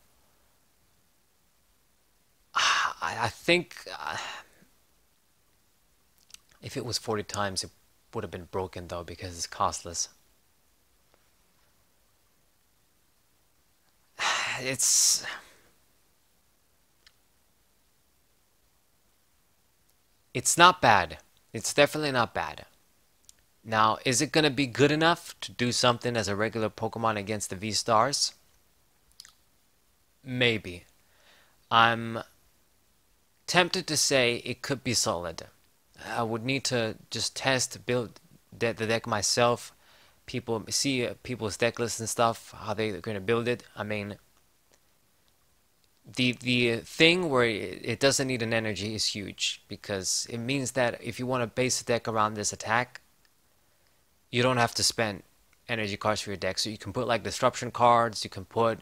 I think if it was 40 times it would have been broken though, because it's costless. It's not bad. It's definitely not bad. Now, is it gonna be good enough to do something as a regular Pokemon against the V-Stars? Maybe. I'm tempted to say it could be solid. I would need to just build the deck myself. People see people's deck lists and stuff, how they're gonna build it. I mean, the thing where it doesn't need an energy is huge because it means that if you want to base a deck around this attack, you don't have to spend energy cards for your deck. So you can put like disruption cards, you can put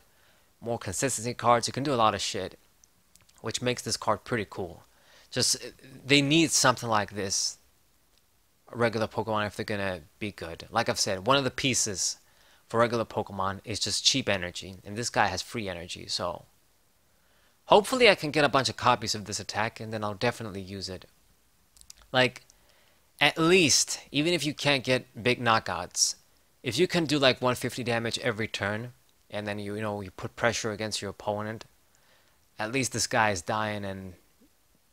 more consistency cards, you can do a lot of shit, which makes this card pretty cool. Just they need something like this regular Pokemon if they're gonna be good. Like I've said, one of the pieces for regular Pokemon is just cheap energy, and this guy has free energy, so hopefully I can get a bunch of copies of this attack and then I'll definitely use it. Like, at least, even if you can't get big knockouts, if you can do like 150 damage every turn, and then you put pressure against your opponent, at least this guy is dying, and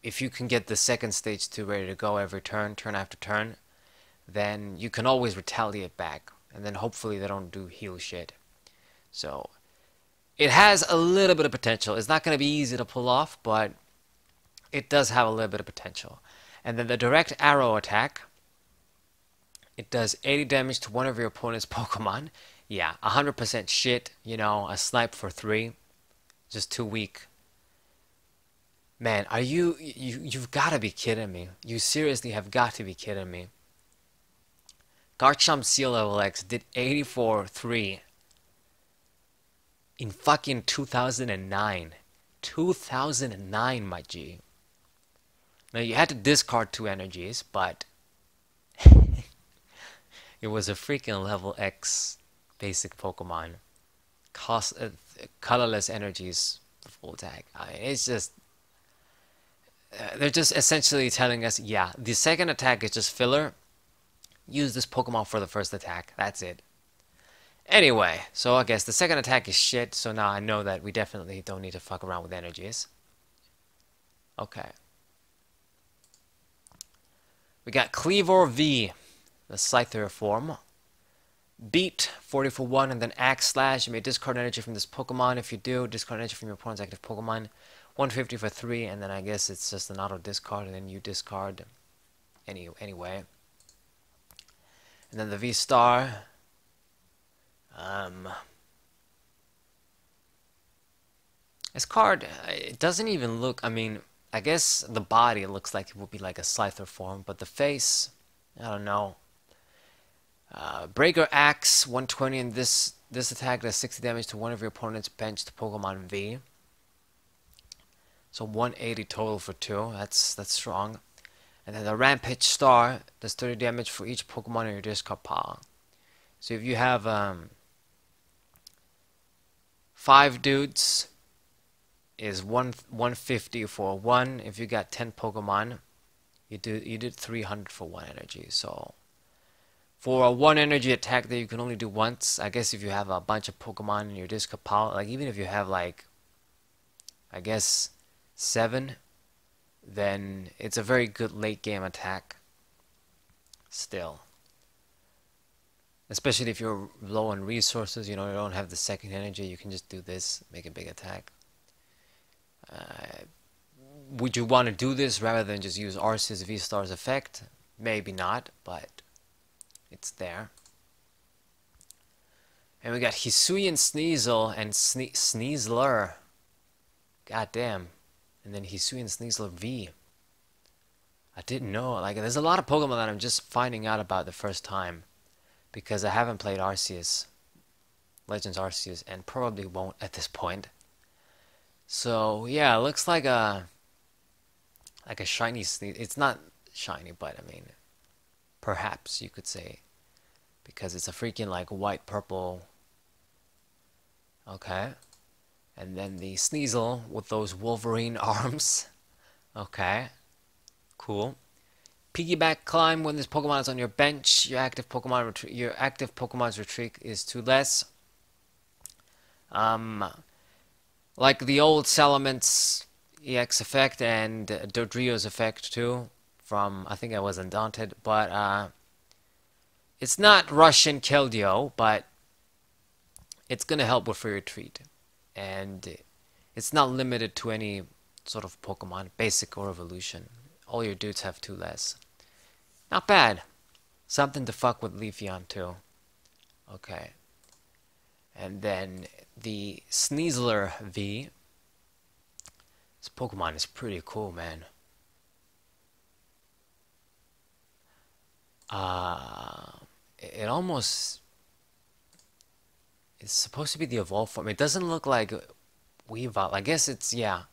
if you can get the second stage 2 ready to go every turn, turn after turn, then you can always retaliate back, and then hopefully they don't do heal shit. So, it has a little bit of potential. It's not going to be easy to pull off, but it does have a little bit of potential. And then the direct arrow attack, it does 80 damage to one of your opponent's Pokemon. Yeah, 100% shit, a snipe for 3. Just too weak. Man, you've got to be kidding me. You seriously have got to be kidding me. Garchomp Seal Level X did 84-3 in fucking 2009. 2009, my G. Now, you had to discard 2 energies, but it was a freaking level X basic Pokemon. Colorless energies for full attack. I mean, it's just... they're just essentially telling us, yeah, the second attack is just filler. Use this Pokemon for the first attack. That's it. Anyway, so I guess the second attack is shit, so now I know that we definitely don't need to fuck around with energies. Okay. We got Cleavor V, the Scyther form. Beat, 40 for 1, and then Axe Slash. You may discard energy from this Pokemon. If you do, discard energy from your opponent's active Pokemon. 150 for 3, and then I guess it's just an auto discard, and then you discard anyway. And then the V-Star. This card, it doesn't even look, I mean, I guess the body looks like it would be like a Scyther form, but the face, I don't know. Breaker Axe, 120, and this attack does 60 damage to one of your opponent's benched Pokemon V. So 180 total for 2. That's strong. And then the Rampage Star does 30 damage for each Pokemon in your discard pile. So if you have 5 dudes, is 150 for 1. If you got 10 Pokemon, you did 300 for 1 energy. So for a 1 energy attack that you can only do once, I guess if you have a bunch of Pokemon in your discard pile, like even if you have like, I guess 7, then it's a very good late game attack still. Especially if you're low on resources, you don't have the second energy, you can just do this, make a big attack. Would you want to do this rather than just use Arceus V-Star's effect? Maybe not, but it's there. And we got Hisuian Sneasel and Sneasler. God damn. And then Hisuian Sneasler V. I didn't know. Like, there's a lot of Pokemon that I'm just finding out about the first time. Because I haven't played Arceus. Legends Arceus. And probably won't at this point. So, yeah, it looks like a shiny Sneasel. It's not shiny, but I mean, perhaps you could say. Because it's a freaking, like, white-purple. Okay. And then the Sneasel with those Wolverine arms. Okay. Cool. Piggyback climb. When this Pokemon is on your bench, your active Pokemon's retreat is 2 less. Like the old Salamence EX effect and Dodrio's effect too, from I think I was Undaunted, but It's not Russian Keldeo, but it's gonna help with your retreat. And it's not limited to any sort of Pokemon, basic or evolution. All your dudes have 2 less. Not bad. Something to fuck with Leafeon too. Okay. And then the Sneasler V. This Pokemon is pretty cool, man. It almost... It's supposed to be the evolved form. It doesn't look like Weavile. I guess it's, yeah.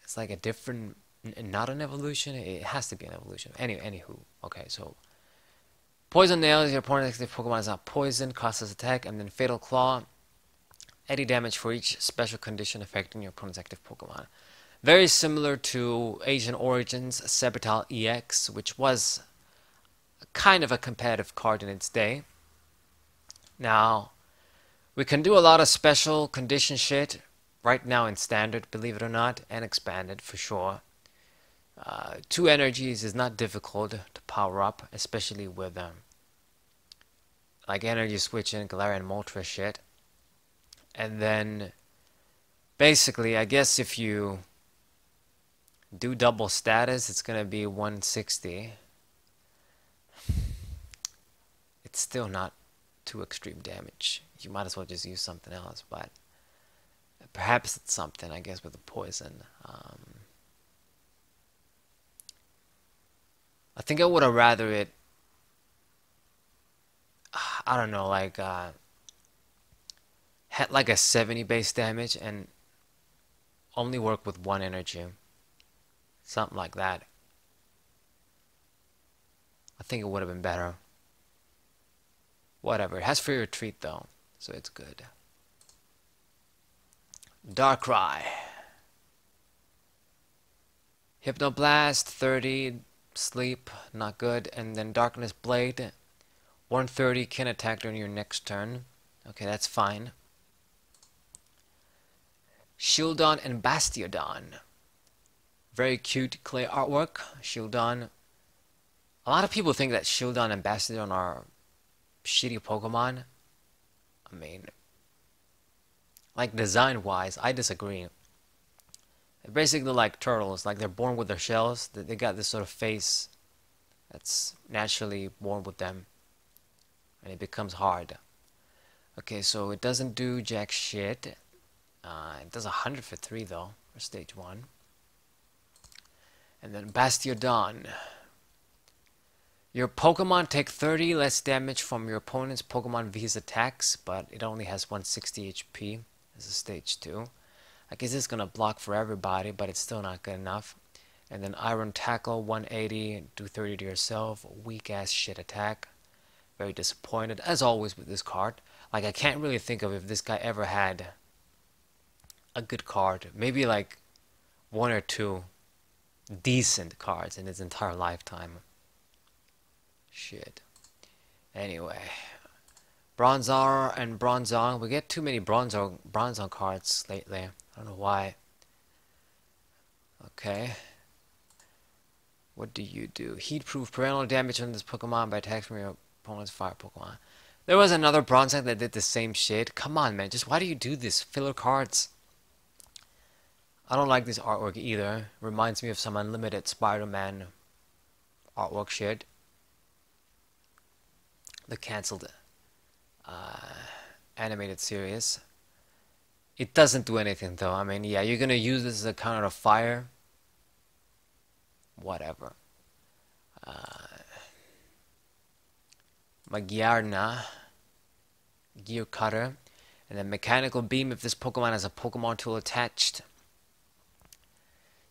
It's like a different... Not an evolution. It has to be an evolution. Anywho. Okay, so... Poison Nail, your opponent's active Pokemon is not poisoned, causes attack, and then Fatal Claw. 80 damage for each special condition affecting your opponent's active Pokemon. Very similar to Asian Origins Sabotal EX, which was kind of a competitive card in its day. Now, we can do a lot of special condition shit right now in Standard, believe it or not, and Expanded for sure. 2 energies is not difficult to power up, especially with like energy switching, Galarian Moltres shit. And then basically, I guess if you do double status, it's gonna be 160. It's still not too extreme damage. You might as well just use something else, but perhaps it's something, I guess, with the poison. I think I would have rather it, I don't know, like had like a 70 base damage and only work with 1 energy. Something like that. I think it would have been better. Whatever. It has free retreat though, so it's good. Darkrai. Hypnoblast, 30, sleep, not good. And then Darkness Blade, 130, can attack during your next turn. Okay, that's fine. Shieldon and Bastiodon. Very cute clay artwork. Shieldon. A lot of people think that Shieldon and Bastiodon are shitty Pokemon. I mean, like design-wise, I disagree. They're basically like turtles. Like they're born with their shells. They got this sort of face that's naturally born with them. And it becomes hard. Okay, so it doesn't do jack shit. It does 100 for 3 though, for stage 1. And then Bastiodon. Your Pokemon take 30 less damage from your opponent's Pokemon V's attacks, but it only has 160 HP as a stage 2. I guess it's gonna block for everybody, but it's still not good enough. And then Iron Tackle, 180, do 30 to yourself. Weak ass shit attack. Very disappointed, as always with this card. Like, I can't really think of if this guy ever had a good card. Maybe like 1 or 2 decent cards in his entire lifetime. Shit. Anyway. Bronzor and Bronzong. We get too many Bronzong cards lately. I don't know why. Okay. What do you do? Heat-proof parental damage on this Pokemon by attacks from your opponent's fire Pokemon. There was another Bronzong that did the same shit. Come on, man. Just why do you do this? Filler cards. I don't like this artwork either. Reminds me of some Unlimited Spider-Man artwork shit. The cancelled animated series. It doesn't do anything though. I mean, yeah, you're gonna use this as a counter to fire. Whatever. Magyarna. Gear Cutter. And then Mechanical Beam if this Pokemon has a Pokemon tool attached.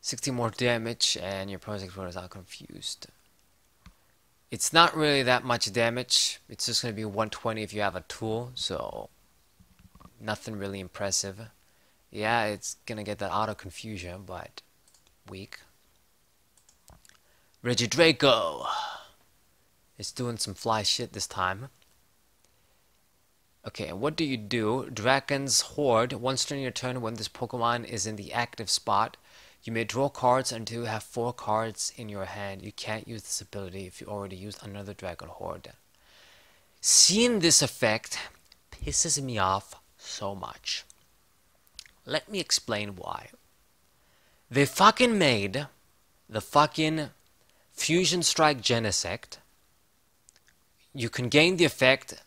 60 more damage and your opponent's explorer is not confused. It's not really that much damage. It's just going to be 120 if you have a tool, so nothing really impressive. Yeah, it's going to get that auto confusion, but weak. Regidrago is doing some fly shit this time. Okay, what do you do? Dragon's Horde. Once during your turn when this Pokemon is in the active spot, You may draw cards until you have 4 cards in your hand. You can't use this ability if you already used another Dragon Horde. Seeing this effect pisses me off so much. Let me explain why. They fucking made the fucking Fusion Strike Genesect. You can gain the effect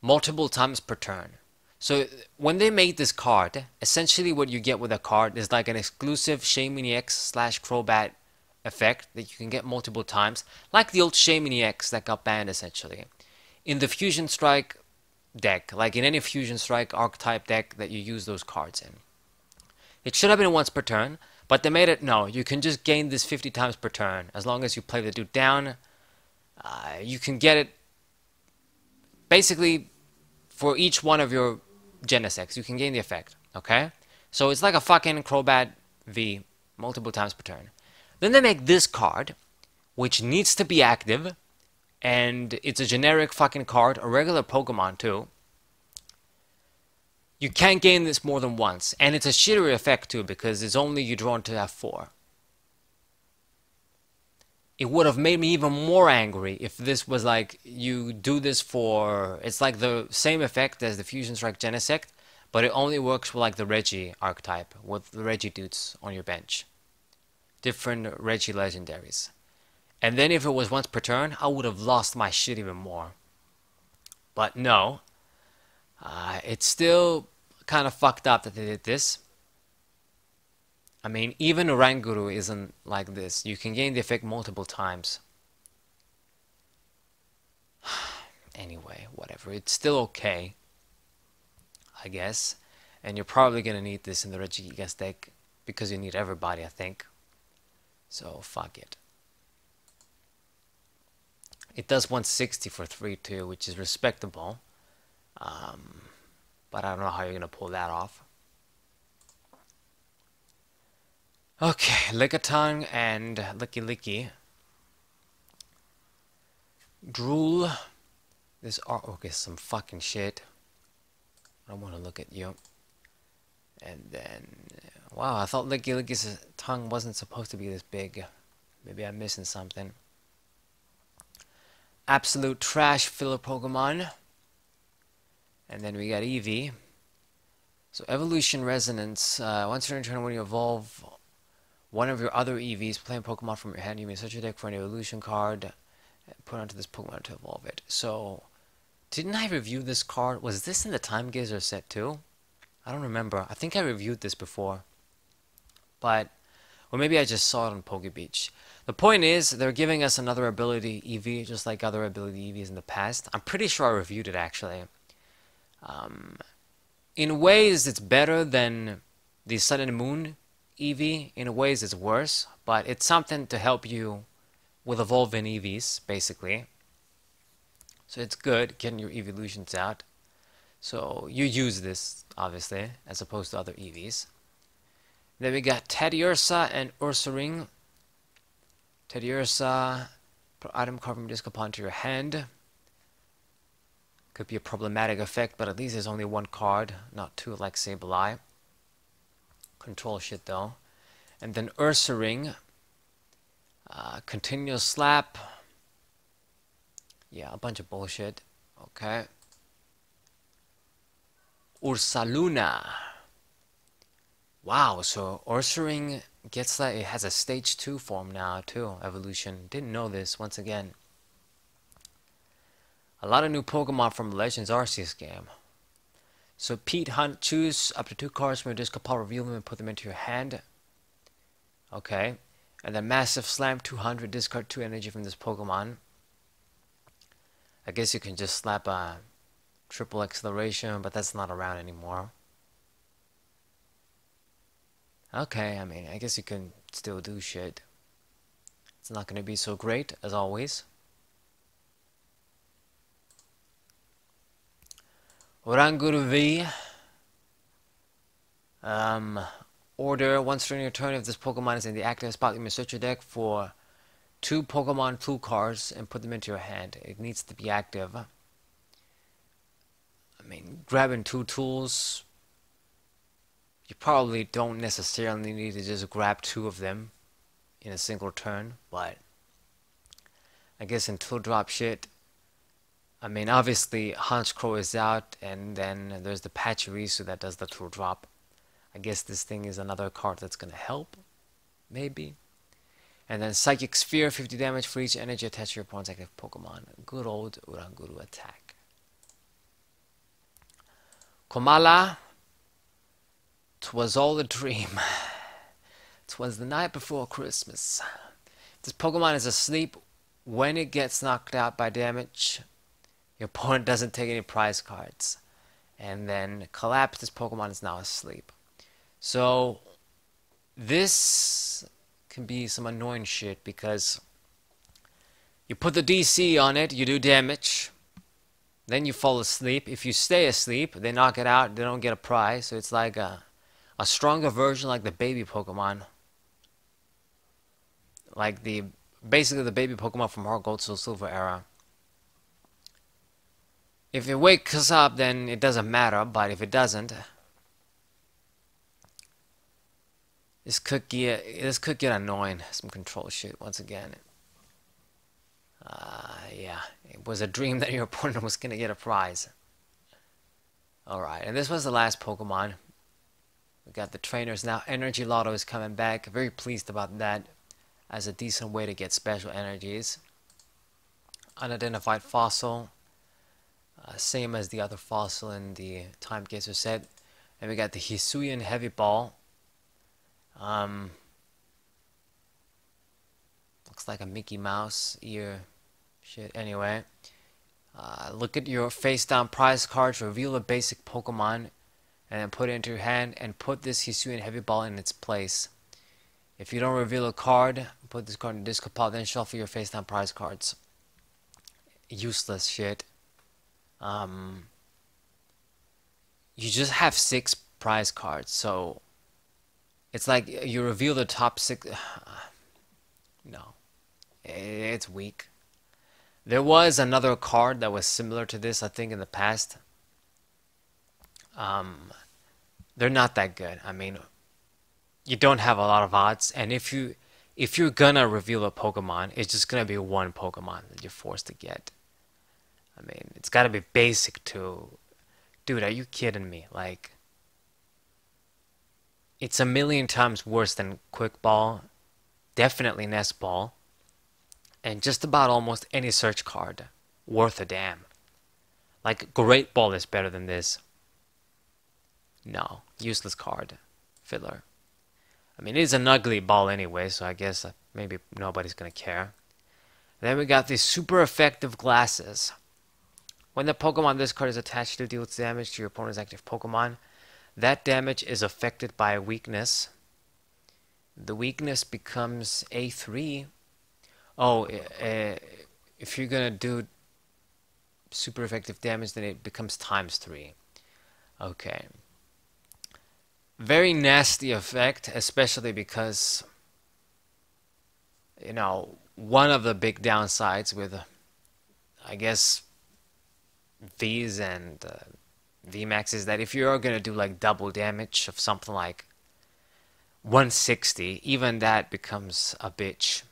multiple times per turn. So when they made this card, essentially what you get with a card is like an exclusive Shaman EX / Crobat effect that you can get multiple times, like the old Shaman EX that got banned essentially. In the Fusion Strike deck, like in any Fusion Strike archetype deck that you use those cards in. It should have been once per turn, but they made it, no, you can just gain this 50 times per turn. As long as you play the dude down, you can get it basically for each one of your Genesects. You can gain the effect, okay? So it's like a fucking Crobat V multiple times per turn. Then they make this card, which needs to be active, and it's a generic fucking card, a regular Pokemon too. You can't gain this more than once, and it's a shittier effect too, because it's only you draw to have 4. It would have made me even more angry if this was like, you do this for, it's like the same effect as the Fusion Strike Genesect, but it only works for like the Reggie archetype, with the Reggie dudes on your bench. Different Reggie legendaries. And then if it was once per turn, I would have lost my shit even more. But no. It's still kind of fucked up that they did this. I mean, even Oranguru isn't like this. You can gain the effect multiple times. Anyway, whatever. It's still okay, I guess. And you're probably going to need this in the Regigigas deck, because you need everybody, I think. So, fuck it. It does 160 for 3 too, which is respectable. But I don't know how you're going to pull that off. Okay, Lickitung and Licky Licky. Drool. This artwork is some fucking shit. I don't want to look at you. And then, wow, I thought Licky Licky's tongue wasn't supposed to be this big. Maybe I'm missing something. Absolute trash filler Pokemon. And then we got Eevee. So Evolution Resonance. Once during turn when you evolve one of your other EVs, playing Pokemon from your hand, you may search your deck for an evolution card and put onto this Pokemon to evolve it. So, didn't I review this card? Was this in the Time Gazer set too? I don't remember. I think I reviewed this before. But, or maybe I just saw it on Poke Beach. The point is, they're giving us another ability EV, just like other ability EVs in the past. I'm pretty sure I reviewed it actually. In ways, it's better than the Sun and Moon EV. In ways, it's worse, but it's something to help you with evolving EVs, basically. So it's good getting your evolutions out. So you use this, obviously, as opposed to other EVs. Then we got Teddiursa and Ursaring. Teddiursa, put item card from disc upon to your hand. Could be a problematic effect, but at least there's only one card, not two like Sableye. Control shit though. And then Ursaring. Continuous slap. Yeah, a bunch of bullshit. Okay. Ursa Luna. Wow, so Ursaring gets like, it has a stage 2 form now too, evolution. Didn't know this, once again. A lot of new Pokemon from Legends Arceus game. So Pete Hunt, choose up to 2 cards from your disc pile, reveal them and put them into your hand. Okay. And then Massive Slam 200, discard 2 energy from this Pokemon. I guess you can just slap a triple acceleration, but that's not around anymore. Okay, I mean, I guess you can still do shit. It's not going to be so great, as always. Oranguru V. Order, once during your turn, if this Pokemon is in the active spot, you may search your deck for 2 Pokemon Clue cards and put them into your hand. It needs to be active. I mean, grabbing 2 tools You probably don't necessarily need to just grab 2 of them in a single turn, but I guess in 2-drop shit, I mean, obviously Honchkrow is out, and then there's the Pachirisu that does the 2-drop. I guess this thing is another card that's gonna help, maybe. And then Psychic Sphere, 50 damage for each energy attached to your opponent's active Pokemon. Good old Uranguru attack. Komala, 'twas all a dream. 'Twas the night before Christmas. This Pokemon is asleep. When it gets knocked out by damage, your opponent doesn't take any prize cards. And then collapse, this Pokemon is now asleep. So this can be some annoying shit because you put the DC on it, you do damage, then you fall asleep. If you stay asleep, they knock it out, they don't get a prize. So it's like a stronger version like the baby Pokemon. Like basically the baby Pokemon from Heart Gold, Soul Silver era. If it wakes up, then it doesn't matter, but if it doesn't, this could get annoying. Some control shit once again. Yeah, it was a dream that your opponent was gonna get a prize. Alright, and this was the last Pokemon. We got the trainers now. Energy Lotto is coming back. Very pleased about that as a decent way to get special energies. Unidentified Fossil. Same as the other fossil in the Time Gazer set. And we got the Hisuian Heavy Ball. Looks like a Mickey Mouse ear shit. Anyway, look at your face down prize cards, reveal a basic Pokemon, and then put it into your hand, and put this Hisuian Heavy Ball in its place. If you don't reveal a card, put this card in the discard pile, then shuffle your face down prize cards. Useless shit. You just have 6 prize cards, so it's like you reveal the top 6. No, it's weak. There was another card that was similar to this, I think, in the past. They're not that good. I mean, you don't have a lot of odds, and if you're gonna reveal a Pokemon, it's just gonna be one Pokemon that you're forced to get. I mean, it's gotta be basic too. Dude, are you kidding me? Like, it's a million times worse than Quick Ball, definitely Nest Ball, and just about almost any search card worth a damn. Like, Great Ball is better than this. No, useless card. Filler. I mean, it is an ugly ball anyway, so I guess maybe nobody's gonna care. Then we got these super effective glasses. When the Pokemon this card is attached to deals damage to your opponent's active Pokemon, that damage is affected by a weakness. The weakness becomes A3. Oh, if you're gonna do super effective damage, then it becomes ×3. Okay. Very nasty effect, especially because, you know, one of the big downsides with, I guess, V's and VMAX is that if you're going to do like double damage of something like 160, even that becomes a bitch.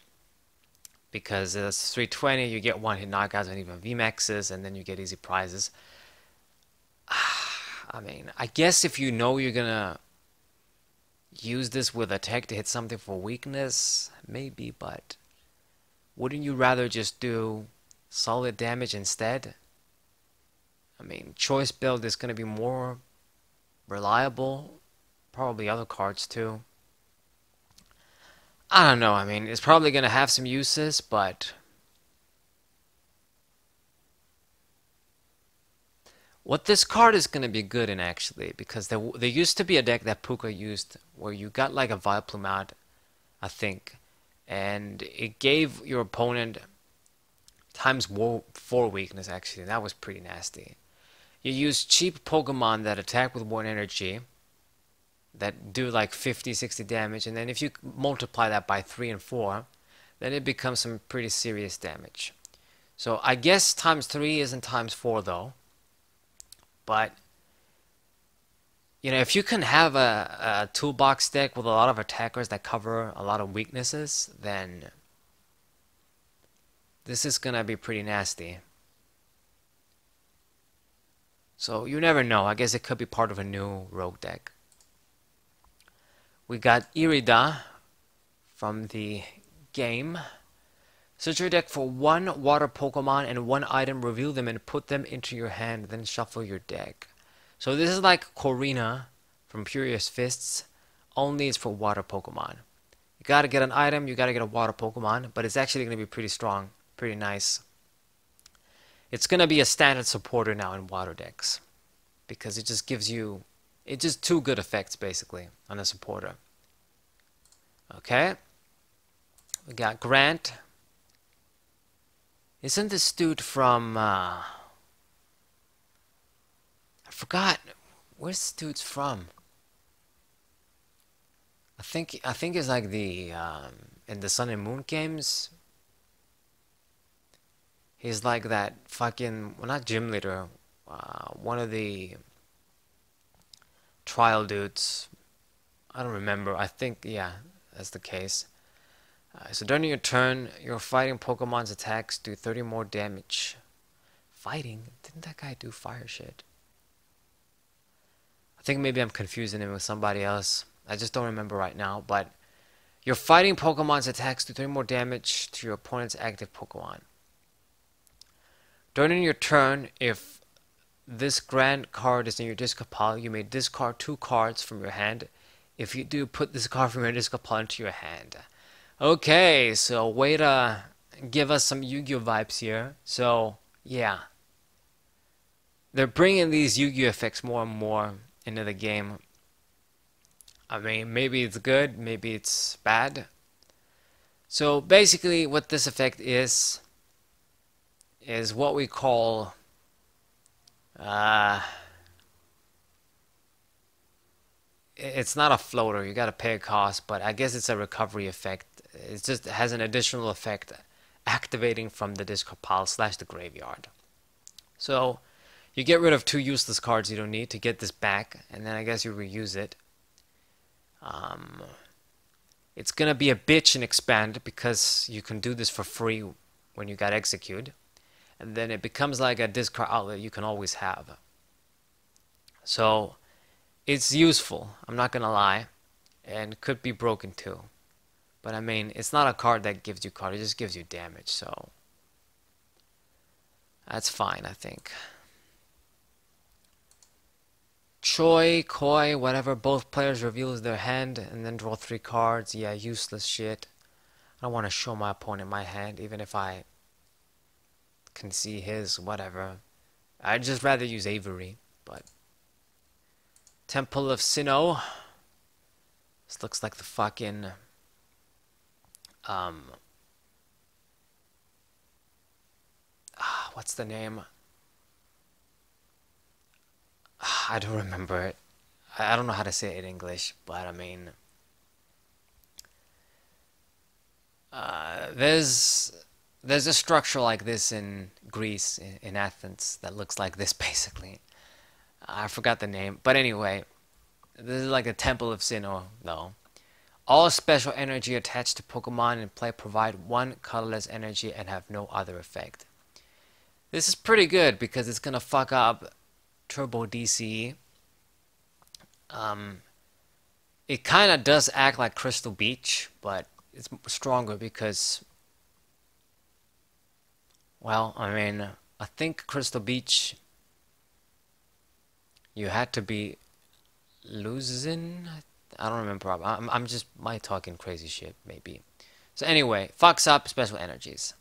Because it's 320, you get one hit knockouts and even VMAXs, and then you get easy prizes. I mean, I guess if you know you're going to use this with a tech to hit something for weakness, maybe, but wouldn't you rather just do solid damage instead? I mean, choice build is going to be more reliable, probably other cards too. I don't know, I mean, it's probably going to have some uses, but what this card is going to be good in, actually, because there used to be a deck that Puka used where you got like a Vileplume out, I think, and it gave your opponent ×4 weakness, actually. That was pretty nasty. You use cheap Pokemon that attack with 1 energy, that do like 50, 60 damage, and then if you multiply that by 3 and 4, then it becomes some pretty serious damage. So I guess ×3 isn't ×4 though. But You know, if you can have a toolbox deck with a lot of attackers that cover a lot of weaknesses, then this is gonna be pretty nasty. So you never know. I guess it could be part of a new rogue deck. We got Irida from the game. Search your deck for one water Pokemon and one item, reveal them and put them into your hand, then shuffle your deck. So this is like Corina from Furious Fists, only it's for water Pokemon. You gotta get an item, you gotta get a water Pokemon, but it's actually gonna be pretty strong, pretty nice. It's gonna be a standard supporter now in water decks, because it just gives you, it's just two good effects basically on a supporter. Okay, we got Grant. Isn't this dude from, I forgot, where's this dude's from? I think it's like the, in the Sun and Moon games. He's like that fucking, well, not gym leader, one of the trial dudes. I don't remember, I think, yeah, that's the case. So during your turn, your fighting Pokemon's attacks do 30 more damage. Fighting? Didn't that guy do fire shit? I think maybe I'm confusing him with somebody else. I just don't remember right now. But your fighting Pokemon's attacks do 30 more damage to your opponent's active Pokemon. During your turn, if this Grand card is in your discard pile, you may discard 2 cards from your hand. If you do, put this card from your discard pile into your hand. Okay, so way to give us some Yu-Gi-Oh vibes here. So, yeah. They're bringing these Yu-Gi-Oh effects more and more into the game. I mean, maybe it's good, maybe it's bad. So, basically, what this effect is what we call... it's not a floater, you gotta pay a cost, but I guess it's a recovery effect. It just has an additional effect activating from the discard pile / the graveyard. So you get rid of 2 useless cards you don't need to get this back, and then I guess you reuse it. It's gonna be a bitch and expand because you can do this for free when you got execute, and then it becomes like a discard outlet you can always have. So it's useful, I'm not gonna lie, and could be broken too. But I mean, it's not a card that gives you card, it just gives you damage, so that's fine, I think. Choi, Koi, whatever, both players reveals their hand and then draw 3 cards. Yeah, useless shit. I don't want to show my opponent my hand, even if I can see his, whatever. I'd just rather use Avery, but... Temple of Sinnoh. This looks like the fucking... what's the name? I don't remember it. I don't know how to say it in English, but I mean... there's a structure like this in Greece, in Athens, that looks like this basically. I forgot the name, but anyway, this is like the Temple of Sinnoh, though. All special energy attached to Pokemon in play provide 1 colorless energy and have no other effect. This is pretty good because it's gonna fuck up Turbo DCE. It kind of does act like Crystal Beach, but it's stronger because, well, I mean, I think Crystal Beach, you had to be losing. I don't remember. I'm just talking crazy shit, maybe. So anyway, fucks up special energies.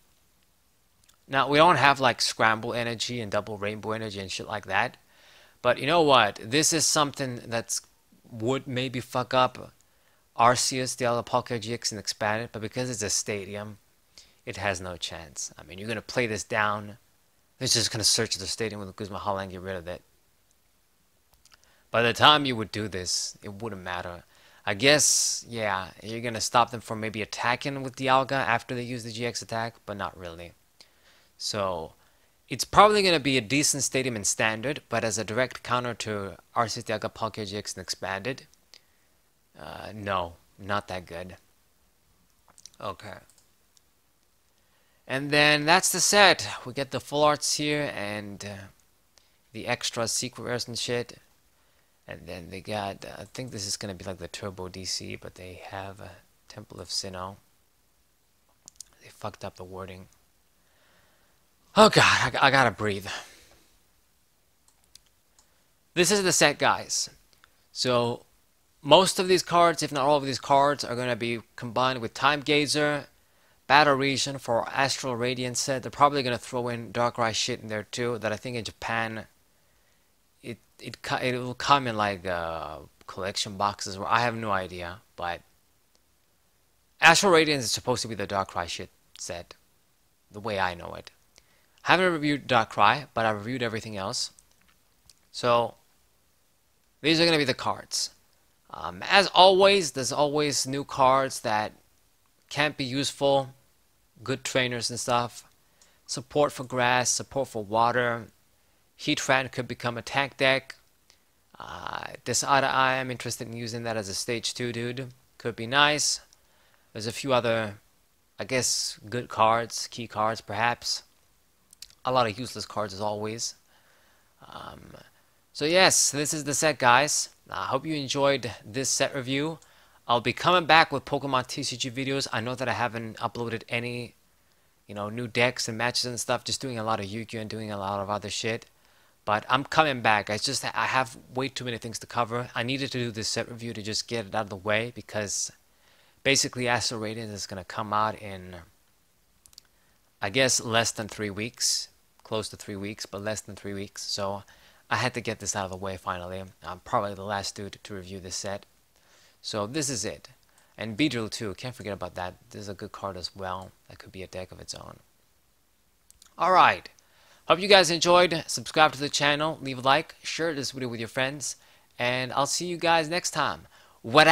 Now, we don't have like scramble energy and double rainbow energy and shit like that. But you know what? This is something that's would maybe fuck up Arceus, the other Palkia GX, and expand it. But because it's a stadium, it has no chance. I mean, you're going to play this down. It's just going to search the stadium with Guzma Hala and get rid of it. By the time you would do this, it wouldn't matter. I guess, yeah, you're going to stop them from maybe attacking with Dialga after they use the GX attack, but not really. So, It's probably going to be a decent stadium in standard, but as a direct counter to Arcitiaga Palkia GX and Expanded, no, not that good. Okay. And then that's the set. We get the full arts here and the extra secret rares and shit. And then they got, I think this is going to be like the Turbo DC, but they have a Temple of Sinnoh. They fucked up the wording. Oh god, I gotta breathe. This is the set, guys. So, most of these cards, if not all of these cards, are going to be combined with Time Gazer, Battle Region for Astral Radiance set. They're probably going to throw in Darkrai shit in there too, that I think in Japan, it will come in like collection boxes, where I have no idea, but Astral Radiance is supposed to be the Darkrai shit set, the way I know it. I haven't reviewed Darkrai, but I've reviewed everything else. So, these are going to be the cards. As always, there's always new cards that can't be useful. Good trainers and stuff. Support for grass, support for water. Heatran could become a tank deck. This I am interested in using that as a stage 2 dude. Could be nice. There's a few other, I guess, good cards, key cards perhaps. A lot of useless cards as always. So yes, this is the set, guys. I hope you enjoyed this set review. I'll be coming back with Pokemon TCG videos. I know that I haven't uploaded any, new decks and matches and stuff. Just doing a lot of Yu-Gi-Oh! And doing a lot of other shit. But I'm coming back. It's just that I have way too many things to cover. I needed to do this set review to just get it out of the way, because basically Astral Radiance is going to come out in, I guess, less than 3 weeks. Close to 3 weeks, but less than 3 weeks. So I had to get this out of the way finally. I'm probably the last dude to review this set. So this is it. And Beedrill too, can't forget about that. This is a good card as well. That could be a deck of its own. Alright. Hope you guys enjoyed. Subscribe to the channel, leave a like, share this video with your friends, and I'll see you guys next time. What